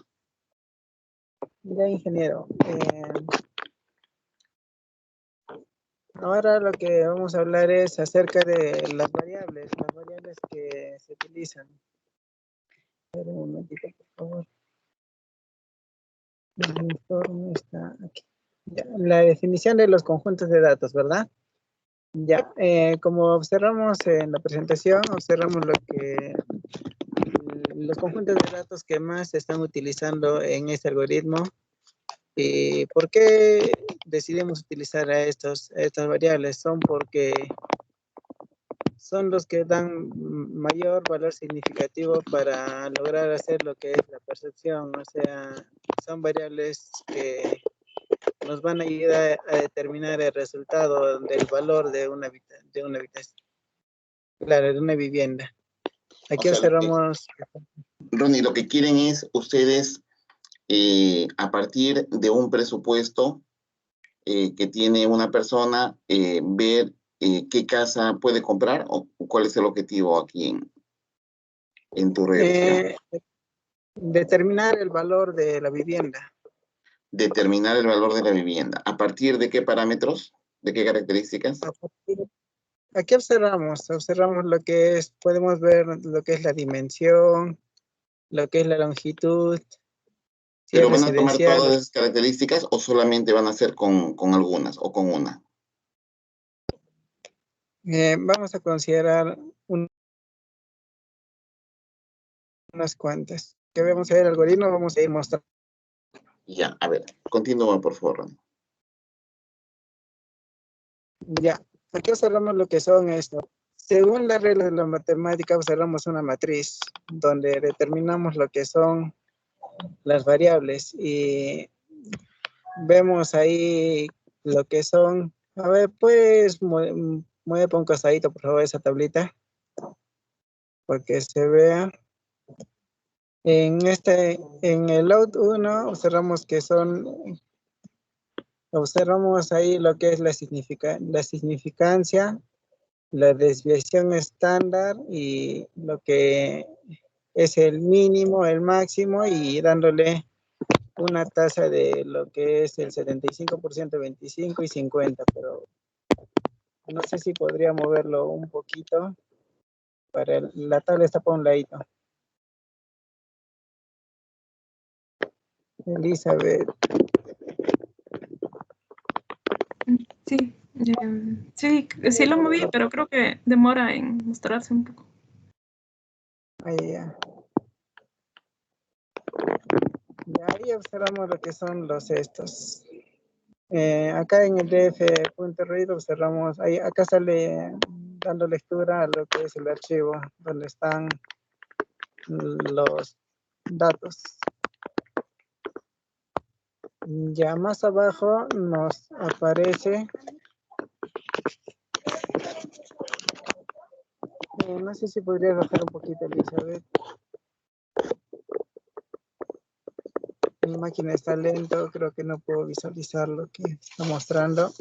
[SPEAKER 12] Ya, ingeniero. Ahora lo que vamos a hablar es acerca de las variables que se utilizan. Espera un momentito, por favor. El informe está aquí. Ya, la definición de los conjuntos de datos, ¿verdad? Ya, como observamos en la presentación, observamos los conjuntos de datos que más se están utilizando en este algoritmo. ¿Y por qué decidimos utilizar a estas variables? Son porque son los que dan mayor valor significativo para lograr hacer lo que es la percepción. O sea, son variables que nos van a ayudar a determinar el resultado del valor de una habitación, claro, de una vivienda. Aquí
[SPEAKER 1] O sea,
[SPEAKER 12] observamos...
[SPEAKER 1] Ronnie, lo que quieren es ustedes, a partir de un presupuesto que tiene una persona, ver qué casa puede comprar o cuál es el objetivo aquí en tu regresión.
[SPEAKER 12] Determinar el valor de la vivienda.
[SPEAKER 1] Determinar el valor de la vivienda. ¿A partir de qué parámetros? ¿De qué características?
[SPEAKER 12] Aquí observamos lo que es, podemos ver lo que es la dimensión, lo que es la longitud.
[SPEAKER 1] ¿Pero van a tomar todas esas características o solamente van a hacer con algunas o con una?
[SPEAKER 12] Vamos a considerar unas cuantas. Que vamos a ver el algoritmo, vamos a ir mostrando.
[SPEAKER 1] Ya, a ver, continúa por favor, Ronnie.
[SPEAKER 12] Ya, aquí observamos lo que son esto. Según las reglas de la matemática, observamos una matriz donde determinamos lo que son las variables y vemos ahí lo que son. A ver, pues mueve por un costadito, por favor, esa tablita, porque se vea. En el load 1 observamos que observamos ahí lo que es la significancia, la desviación estándar y lo que es el mínimo, el máximo y dándole una tasa de lo que es el 75%, 25 y 50, pero no sé si podría moverlo un poquito. La tabla está por un ladito. Elizabeth.
[SPEAKER 13] Sí, sí lo moví, pero creo que demora en mostrarse un poco.
[SPEAKER 12] Ahí ahí observamos lo que son los estos. Acá en el df.read observamos, acá sale dando lectura a lo que es el archivo, donde están los datos. Ya más abajo nos aparece, no sé si podría bajar un poquito, Elizabeth. Mi máquina está lento, creo que no puedo visualizar lo que está mostrando.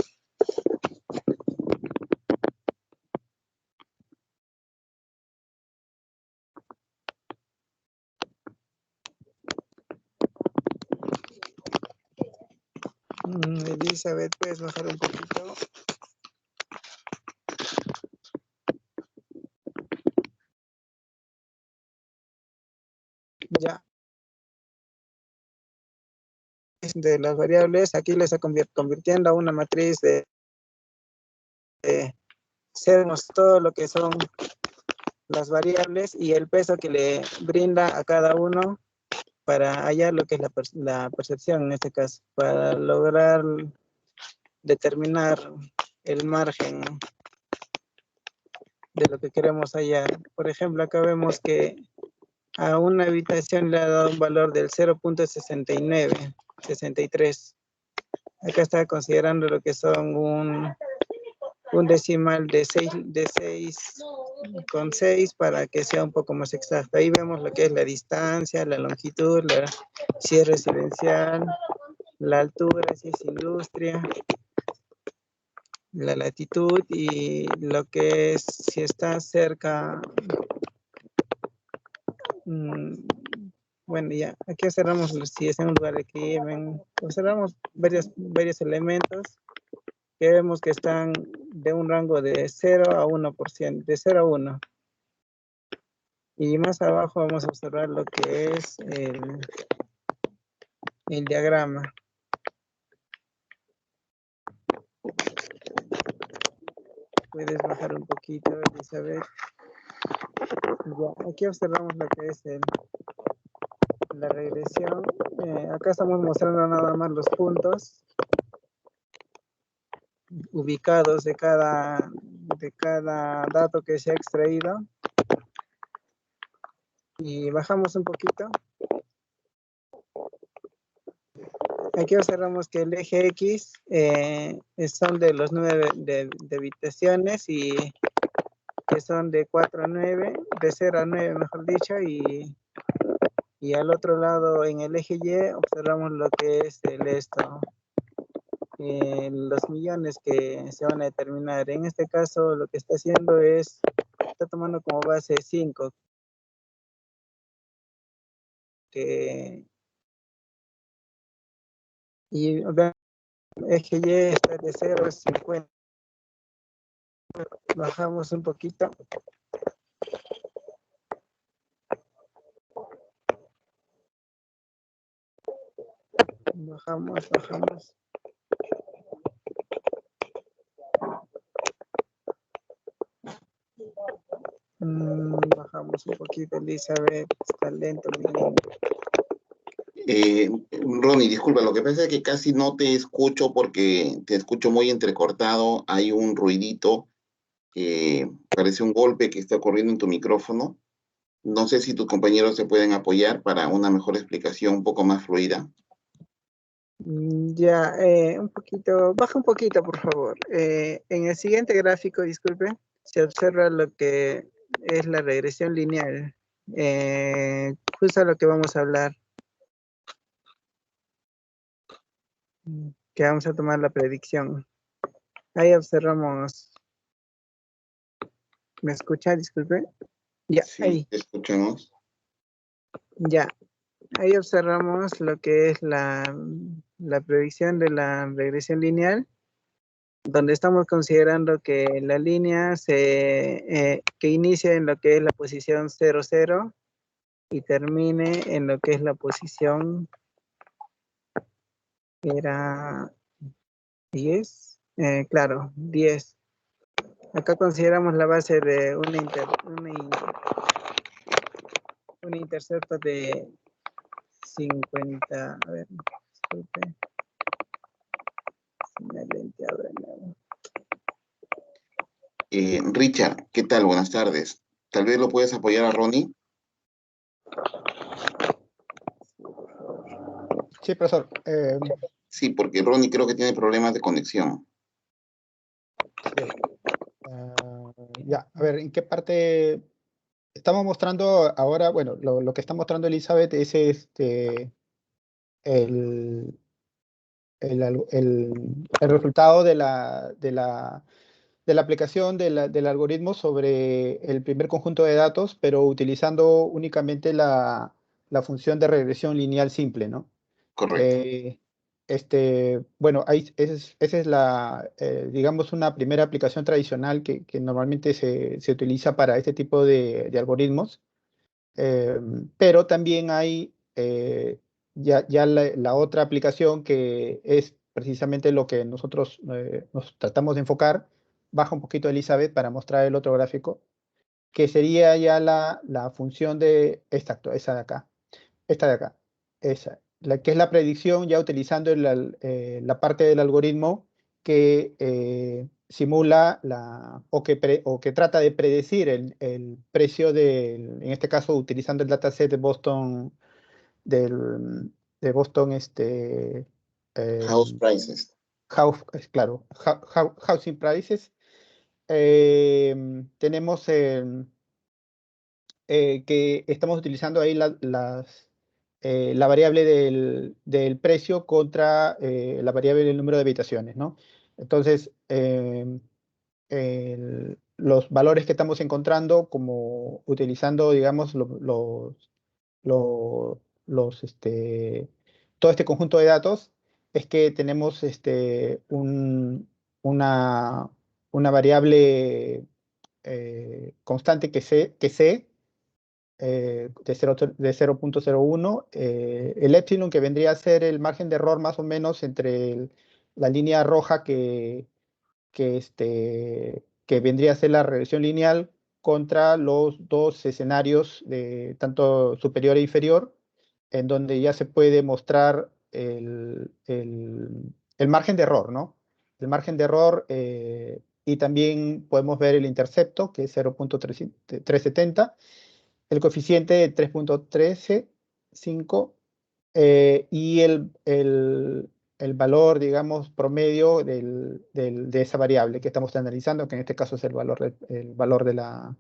[SPEAKER 12] Elizabeth, ¿puedes bajar un poquito? Ya. De las variables, aquí le está convirtiendo a una matriz de hacemos todo lo que son las variables y el peso que le brinda a cada uno para hallar lo que es la percepción en este caso, para lograr determinar el margen de lo que queremos hallar. Por ejemplo, acá vemos que a una habitación le ha dado un valor del 0.6963. Acá está considerando lo que son un decimal de 6,6 para que sea un poco más exacto. Ahí vemos lo que es la distancia, la longitud, si es residencial, la altura, si es industria, la latitud y lo que es si está cerca. Bueno, ya, aquí observamos si es en un lugar de crimen, observamos varios elementos que vemos que están de un rango de 0 a 1%, de 0 a 1. Y más abajo vamos a observar lo que es el diagrama. puedes bajar un poquito, Elizabeth. Ya, aquí observamos lo que es la regresión. Acá estamos mostrando nada más los puntos ubicados de cada dato que se ha extraído. Y bajamos un poquito. Aquí observamos que el eje X son de los 9 de habitaciones y que son de 4 a 9, de 0 a 9 mejor dicho, y al otro lado en el eje Y observamos lo que es los millones que se van a determinar. En este caso lo que está haciendo está tomando como base 5, y vean, el eje Y está de 0 a 50. Bajamos un poquito. Bajamos. Bajamos un poquito, Elizabeth. Está lento, muy lento.
[SPEAKER 1] Ronnie, disculpa, lo que pasa es que casi no te escucho porque te escucho muy entrecortado. Hay un ruidito que parece un golpe que está ocurriendo en tu micrófono. No sé si tus compañeros se pueden apoyar para una mejor explicación un poco más fluida.
[SPEAKER 12] Ya, un poquito, baja un poquito, por favor. En el siguiente gráfico, disculpe, se observa lo que es la regresión lineal. Justo a lo que vamos a hablar. Que vamos a tomar la predicción. Ahí observamos. ¿Me escucha? Disculpe. Ya,
[SPEAKER 1] sí,
[SPEAKER 12] ahí.
[SPEAKER 1] Te escuchamos.
[SPEAKER 12] Ya. Ahí observamos lo que es la predicción de la regresión lineal, donde estamos considerando que la línea que inicie en lo que es la posición 0, 0 y termine en lo que es la posición era 10, claro, 10. Acá consideramos la base de un intercepto de 50, a ver, disculpe.
[SPEAKER 1] Richard, ¿qué tal? Buenas tardes. Tal vez lo puedes apoyar a Ronnie.
[SPEAKER 14] Sí, profesor.
[SPEAKER 1] Sí, porque Ronnie creo que tiene problemas de conexión.
[SPEAKER 14] Ya, a ver, ¿en qué parte estamos mostrando ahora? Bueno, lo que está mostrando Elizabeth es el resultado de la aplicación del algoritmo sobre el primer conjunto de datos, pero utilizando únicamente la función de regresión lineal simple, ¿no?
[SPEAKER 1] Correcto.
[SPEAKER 14] Bueno, esa es digamos, una primera aplicación tradicional que normalmente se utiliza para este tipo de algoritmos. Pero también hay ya la otra aplicación que es precisamente lo que nosotros nos tratamos de enfocar. Baja un poquito Elizabeth para mostrar el otro gráfico, que sería ya la función exacto, esa de acá, esta de acá, esa, la que es la predicción ya utilizando la parte del algoritmo que simula o que trata de predecir el precio en este caso utilizando el dataset de Boston, de Boston,
[SPEAKER 1] House prices.
[SPEAKER 14] Claro, housing prices. Tenemos que estamos utilizando ahí la variable del precio contra la variable del número de habitaciones, ¿no? Entonces, los valores que estamos encontrando, como utilizando, digamos, todo este conjunto de datos, es que tenemos una variable constante que C de 0.01, el epsilon que vendría a ser el margen de error más o menos entre la línea roja que que vendría a ser la regresión lineal contra los dos escenarios de tanto superior e inferior, en donde ya se puede mostrar el margen de error, ¿no? El margen de error, y también podemos ver el intercepto, que es 0.370, el coeficiente de 3.135, y el valor, digamos, promedio de esa variable que estamos analizando, que en este caso es el valor de la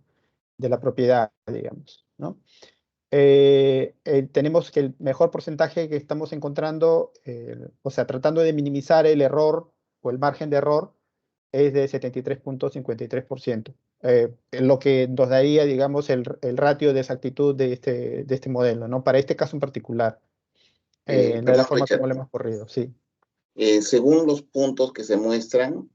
[SPEAKER 14] propiedad, digamos, ¿no? Tenemos que el mejor porcentaje que estamos encontrando, o sea, tratando de minimizar el error o el margen de error, es de 73.53%, lo que nos daría, digamos, el ratio de exactitud de este modelo, ¿no? Para este caso en particular, de la
[SPEAKER 1] Perdón,
[SPEAKER 14] forma
[SPEAKER 1] Richard.
[SPEAKER 14] como lo hemos corrido, sí.
[SPEAKER 1] Según los puntos que se muestran,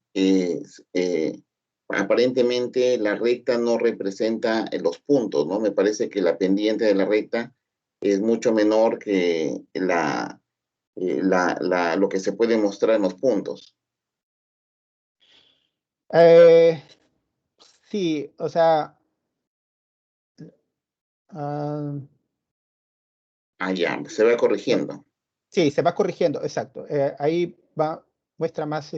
[SPEAKER 1] aparentemente la recta no representa los puntos, ¿no? Me parece que la pendiente de la recta es mucho menor que lo que se puede mostrar en los puntos.
[SPEAKER 14] Sí, o sea...
[SPEAKER 1] ya, se va corrigiendo.
[SPEAKER 14] Sí, se va corrigiendo, exacto. Ahí muestra más,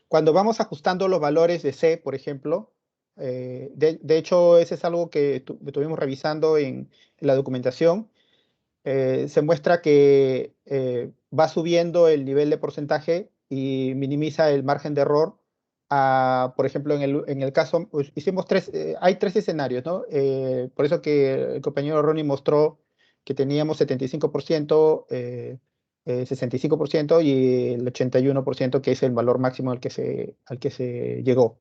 [SPEAKER 14] cuando vamos ajustando los valores de C, por ejemplo, de hecho, ese es algo que estuvimos revisando en la documentación. Se muestra que va subiendo el nivel de porcentaje y minimiza el margen de error. Por ejemplo, en el caso, pues, hicimos hay tres escenarios, ¿no? Por eso que el compañero Ronnie mostró que teníamos 75%, 65% y el 81%, que es el valor máximo al que se llegó.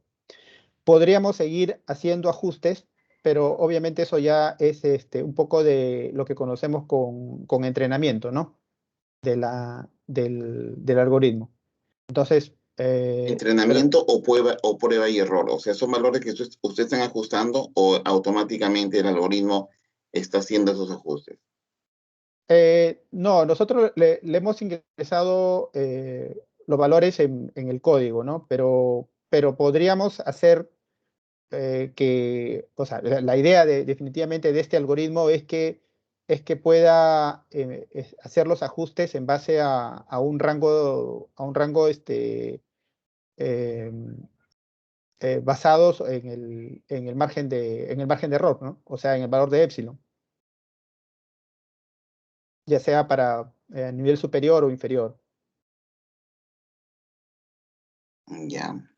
[SPEAKER 14] Podríamos seguir haciendo ajustes, pero obviamente eso ya es un poco de lo que conocemos con entrenamiento, ¿no? del algoritmo. Entonces...
[SPEAKER 1] ¿Entrenamiento o prueba y error? O sea, ¿son valores que ustedes están ajustando o automáticamente el algoritmo está haciendo esos ajustes?
[SPEAKER 14] No, nosotros le hemos ingresado los valores en el código, ¿no? Pero podríamos hacer o sea, la idea definitivamente de este algoritmo es que pueda hacer los ajustes en base a un rango, basados en el margen de error, ¿no? O sea, en el valor de épsilon, ya sea para nivel superior o inferior.
[SPEAKER 1] Ya.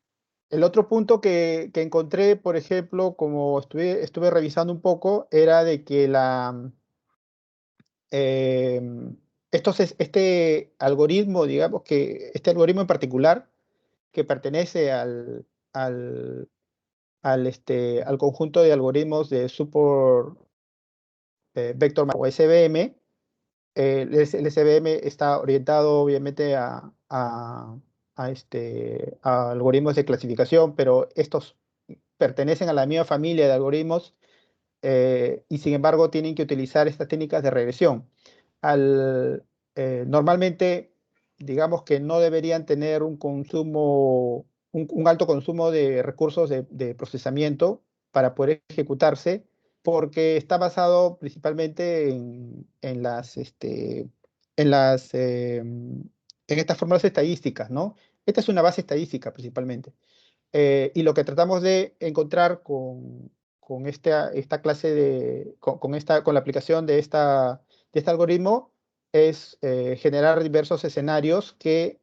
[SPEAKER 14] El otro punto que encontré, por ejemplo, como estuve revisando un poco, era de que este algoritmo, digamos que este algoritmo en particular, que pertenece al conjunto de algoritmos de Support Vector o SVM, el SVM está orientado obviamente a algoritmos de clasificación, pero estos pertenecen a la misma familia de algoritmos, y sin embargo tienen que utilizar estas técnicas de regresión. Normalmente, digamos que no deberían tener un alto consumo de recursos de procesamiento para poder ejecutarse, porque está basado principalmente en estas fórmulas estadísticas, ¿no? Esta es una base estadística principalmente. Y lo que tratamos de encontrar con esta clase con la aplicación de este algoritmo es generar diversos escenarios que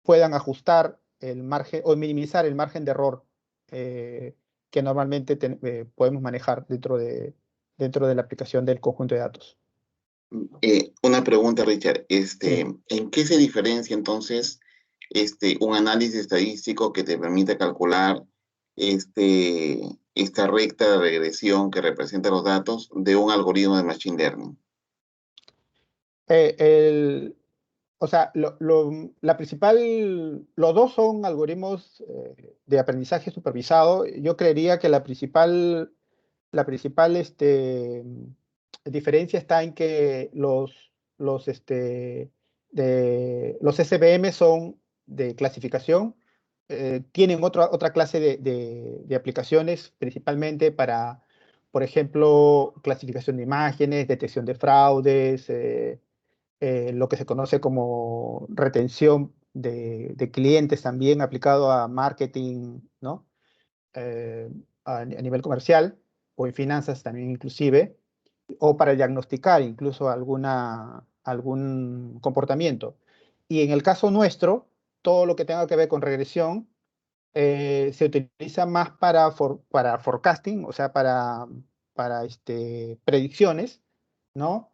[SPEAKER 14] puedan ajustar el margen o minimizar el margen de error que normalmente podemos manejar dentro de la aplicación del conjunto de datos.
[SPEAKER 1] Una pregunta, Richard. ¿En qué se diferencia entonces un análisis estadístico que te permite calcular esta recta de regresión que representa los datos de un algoritmo de Machine Learning?
[SPEAKER 14] O sea, los dos son algoritmos de aprendizaje supervisado. Yo creería que la principal diferencia está en que los SVM son de clasificación, tienen otra clase de aplicaciones, principalmente para, por ejemplo, clasificación de imágenes, detección de fraudes, lo que se conoce como retención de clientes también aplicado a marketing, ¿no? A nivel comercial o en finanzas también inclusive, o para diagnosticar incluso algún comportamiento. Y en el caso nuestro, todo lo que tenga que ver con regresión se utiliza más para forecasting, o sea, para predicciones, ¿no?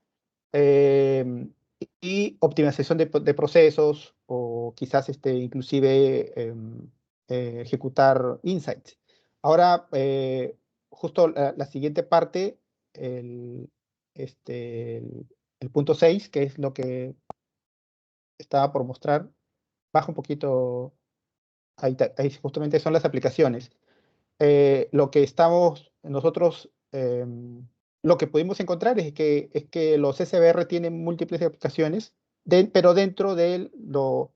[SPEAKER 14] Eh, y optimización de procesos o quizás inclusive ejecutar insights. Ahora, justo la siguiente parte, el, el punto 6, que es lo que estaba por mostrar, baja un poquito, ahí justamente son las aplicaciones. Lo que estamos nosotros, lo que pudimos encontrar es que los SBR tienen múltiples aplicaciones, pero dentro de lo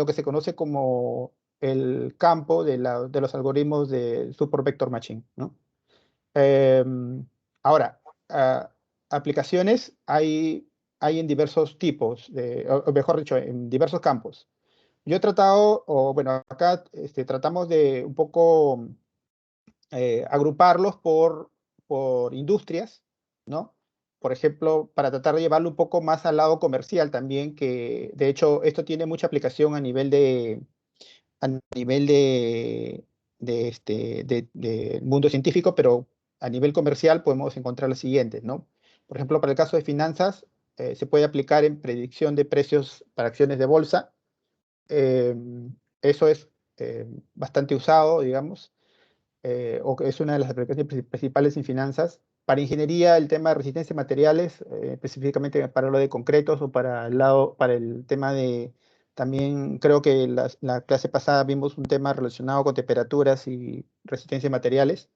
[SPEAKER 14] que se conoce como el campo de los algoritmos de Support Vector Machine, ¿no? Ahora, aplicaciones hay en diversos tipos, o mejor dicho, en diversos campos. Yo he tratado, o bueno, acá tratamos de un poco agruparlos por industrias, ¿no? Por ejemplo, para tratar de llevarlo un poco más al lado comercial también, que de hecho esto tiene mucha aplicación a nivel del mundo científico, pero a nivel comercial podemos encontrar las siguientes, ¿no? Por ejemplo, para el caso de finanzas, se puede aplicar en predicción de precios para acciones de bolsa. Eso es bastante usado, digamos, o que es una de las aplicaciones principales en finanzas. Para ingeniería, el tema de resistencia a materiales, específicamente para lo de concretos o para el tema de, también creo que la clase pasada vimos un tema relacionado con temperaturas y resistencia a materiales.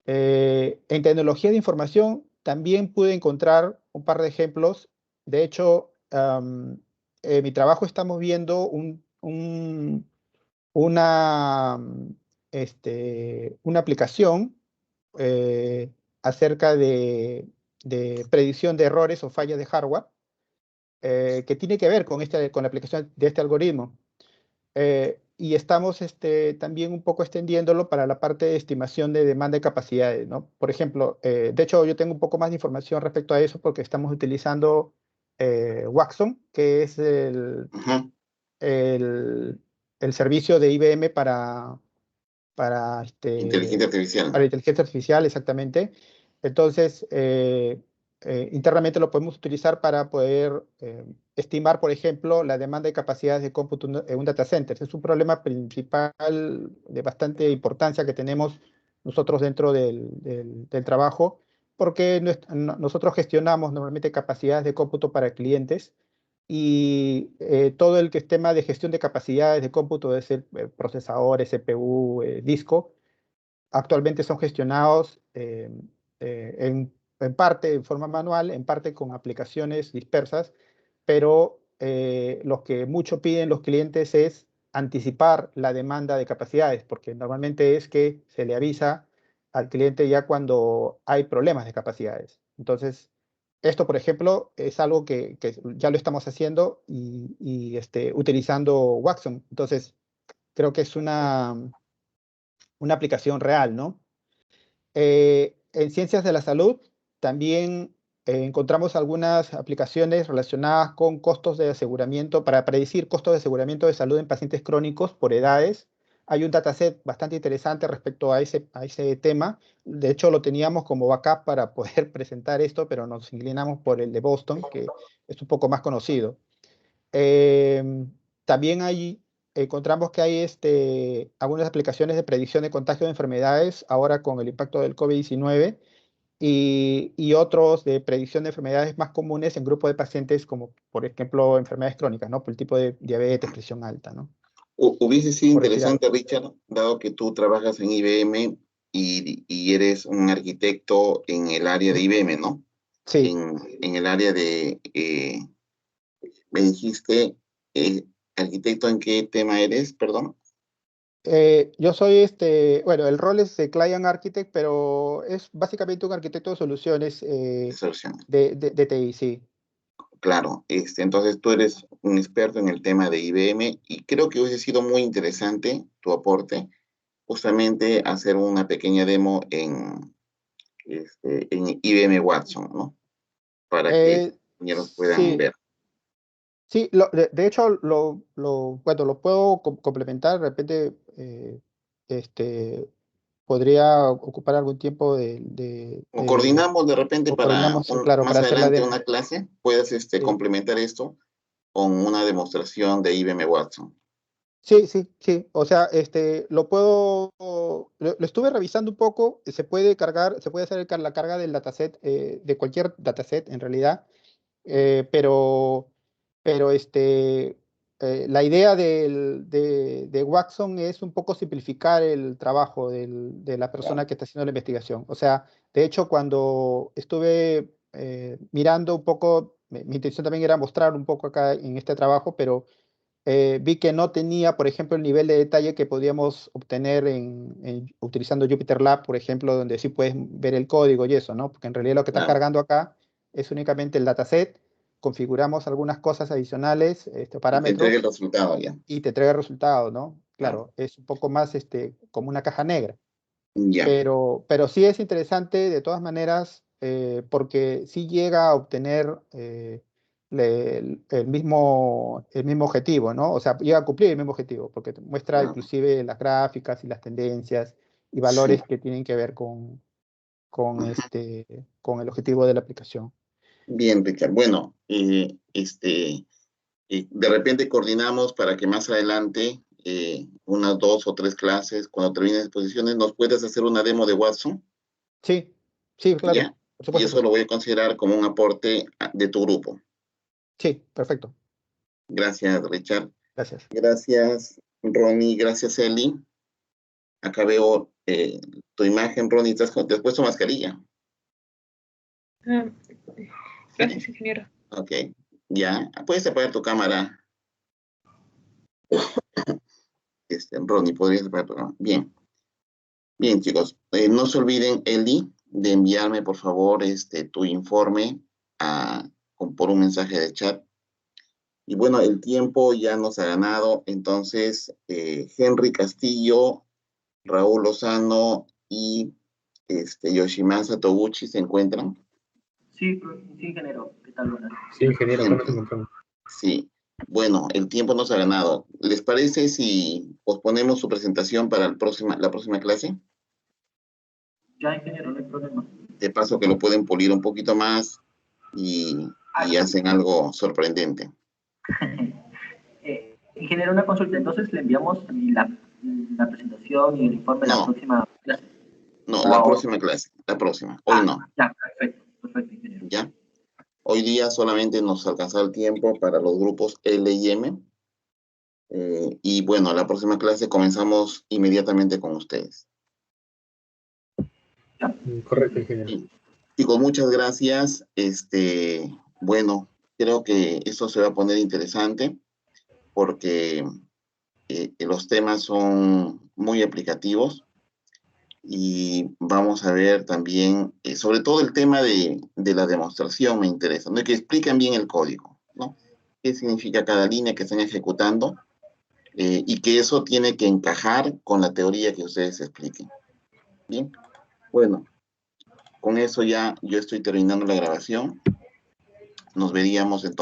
[SPEAKER 14] En tecnología de información también pude encontrar un par de ejemplos. De hecho, en mi trabajo estamos viendo una, una aplicación acerca de predicción de errores o fallas de hardware que tiene que ver con la aplicación de este algoritmo. Y estamos también un poco extendiéndolo para la parte de estimación de demanda y capacidades, ¿no? Por ejemplo, de hecho yo tengo un poco más de información respecto a eso porque estamos utilizando Watson, que es el servicio de IBM para
[SPEAKER 1] Inteligencia artificial.
[SPEAKER 14] para inteligencia artificial, exactamente. Entonces, internamente lo podemos utilizar para poder estimar, por ejemplo, la demanda y capacidades de cómputo en un data center. Es un problema principal de bastante importancia que tenemos nosotros dentro del trabajo, porque nosotros gestionamos normalmente capacidades de cómputo para clientes y todo el tema de gestión de capacidades de cómputo, es el procesadores, CPU, disco, actualmente son gestionados en parte en forma manual, en parte con aplicaciones dispersas, pero lo que mucho piden los clientes es anticipar la demanda de capacidades, porque normalmente es que se le avisa al cliente ya cuando hay problemas de capacidades. Entonces, esto, por ejemplo, es algo que ya lo estamos haciendo y utilizando Watson. Entonces, creo que es una aplicación real, ¿no? En ciencias de la salud también encontramos algunas aplicaciones relacionadas con costos de aseguramiento, para predecir costos de aseguramiento de salud en pacientes crónicos por edades. Hay un dataset bastante interesante respecto a ese tema. De hecho, lo teníamos como backup para poder presentar esto, pero nos inclinamos por el de Boston, que es un poco más conocido. También encontramos que hay algunas aplicaciones de predicción de contagio de enfermedades, ahora con el impacto del COVID-19, y otros de predicción de enfermedades más comunes en grupos de pacientes, como por ejemplo enfermedades crónicas, ¿no? Por el tipo de diabetes, presión alta, ¿no?
[SPEAKER 1] Hubiese sido
[SPEAKER 14] Por decir
[SPEAKER 1] interesante,
[SPEAKER 14] algo.
[SPEAKER 1] Richard, dado que tú trabajas en IBM y eres un arquitecto en el área de IBM, ¿no?
[SPEAKER 14] Sí.
[SPEAKER 1] En el área de, me dijiste, arquitecto, ¿en qué tema eres? Perdón.
[SPEAKER 14] Yo soy, bueno, el rol es de Client Architect, pero es básicamente un arquitecto de soluciones de TI, sí.
[SPEAKER 1] Claro, entonces tú eres un experto en el tema de IBM y creo que hubiese sido muy interesante tu aporte, justamente hacer una pequeña demo en IBM Watson, ¿no? Para que los compañeros puedan
[SPEAKER 14] Sí.
[SPEAKER 1] ver.
[SPEAKER 14] Sí, de hecho, bueno, lo puedo complementar. De repente, podría ocupar algún tiempo
[SPEAKER 1] O coordinamos de repente
[SPEAKER 14] o
[SPEAKER 1] para
[SPEAKER 14] coordinamos, claro,
[SPEAKER 1] más
[SPEAKER 14] para hacer la
[SPEAKER 1] adelante
[SPEAKER 14] demo.
[SPEAKER 1] una clase, puedes complementar esto con una demostración de IBM Watson.
[SPEAKER 14] Sí, sí, sí. O sea, lo estuve revisando un poco. Se puede cargar, se puede hacer la carga del dataset, de cualquier dataset en realidad, pero la idea de Watson es un poco simplificar el trabajo de la persona que está haciendo la investigación. O sea, de hecho, cuando estuve mirando un poco, mi intención también era mostrar un poco acá en este trabajo, pero vi que no tenía, por ejemplo, el nivel de detalle que podíamos obtener utilizando JupyterLab, por ejemplo, donde sí puedes ver el código y eso, ¿no? Porque en realidad lo que estás cargando acá es únicamente el dataset, configuramos algunas cosas adicionales, parámetros.
[SPEAKER 1] Y te entrega el resultado ya.
[SPEAKER 14] Y te entrega el resultado, ¿no? Claro, es un poco más como una caja negra.
[SPEAKER 1] Ya.
[SPEAKER 14] Pero sí es interesante de todas maneras, porque sí llega a obtener el mismo objetivo, ¿no? O sea, llega a cumplir el mismo objetivo, porque te muestra inclusive las gráficas y las tendencias y valores que tienen que ver con el objetivo de la aplicación.
[SPEAKER 1] Bien, Richard. Bueno, de repente coordinamos para que más adelante, unas 2 o 3 clases, cuando termines exposiciones, nos puedas hacer una demo de Watson.
[SPEAKER 14] Sí, sí, claro.
[SPEAKER 1] ¿Ya? Y eso lo voy a considerar como un aporte de tu grupo.
[SPEAKER 14] Sí, perfecto.
[SPEAKER 1] Gracias, Richard.
[SPEAKER 14] Gracias.
[SPEAKER 1] Gracias, Ronnie. Gracias, Eli. Acá veo tu imagen, Ronnie. ¿Te has puesto mascarilla?
[SPEAKER 13] Gracias, ingeniero.
[SPEAKER 1] Ok. Ya. Puedes apagar tu cámara. Ronnie, podrías apagar tu cámara. Bien. Bien, chicos. No se olviden, Eli, de enviarme, por favor, tu informe por un mensaje de chat. Y bueno, el tiempo ya nos ha ganado, entonces Henry Castillo, Raúl Lozano y Yoshimasa Toguchi se encuentran.
[SPEAKER 9] Sí, ingeniero. ¿Qué tal? Buenas.
[SPEAKER 6] Sí, ingeniero, ¿cuándo nos encontramos?
[SPEAKER 1] Sí. Bueno, el tiempo nos ha ganado. ¿Les parece si posponemos su presentación para la próxima clase?
[SPEAKER 9] Ya, ingeniero, no hay problema.
[SPEAKER 1] De paso que lo pueden pulir un poquito más y hacen algo sorprendente.
[SPEAKER 9] Ingeniero, una consulta. Entonces, ¿le enviamos la presentación y el informe a la próxima clase?
[SPEAKER 1] No, la próxima clase. La próxima. Hoy no.
[SPEAKER 9] Ya, perfecto. Perfecto, ingeniero.
[SPEAKER 1] ¿Ya? Hoy día solamente nos alcanza el tiempo para los grupos L y M. Y bueno, la próxima clase comenzamos inmediatamente con ustedes.
[SPEAKER 6] Correcto, ingeniero.
[SPEAKER 1] Chicos, muchas gracias. Bueno, creo que esto se va a poner interesante porque los temas son muy aplicativos y vamos a ver también, sobre todo el tema de la demostración me interesa, ¿no? Que expliquen bien el código, ¿no? ¿Qué significa cada línea que están ejecutando? Y que eso tiene que encajar con la teoría que ustedes expliquen. Bien, bueno, con eso ya yo estoy terminando la grabación. Nos veríamos entonces.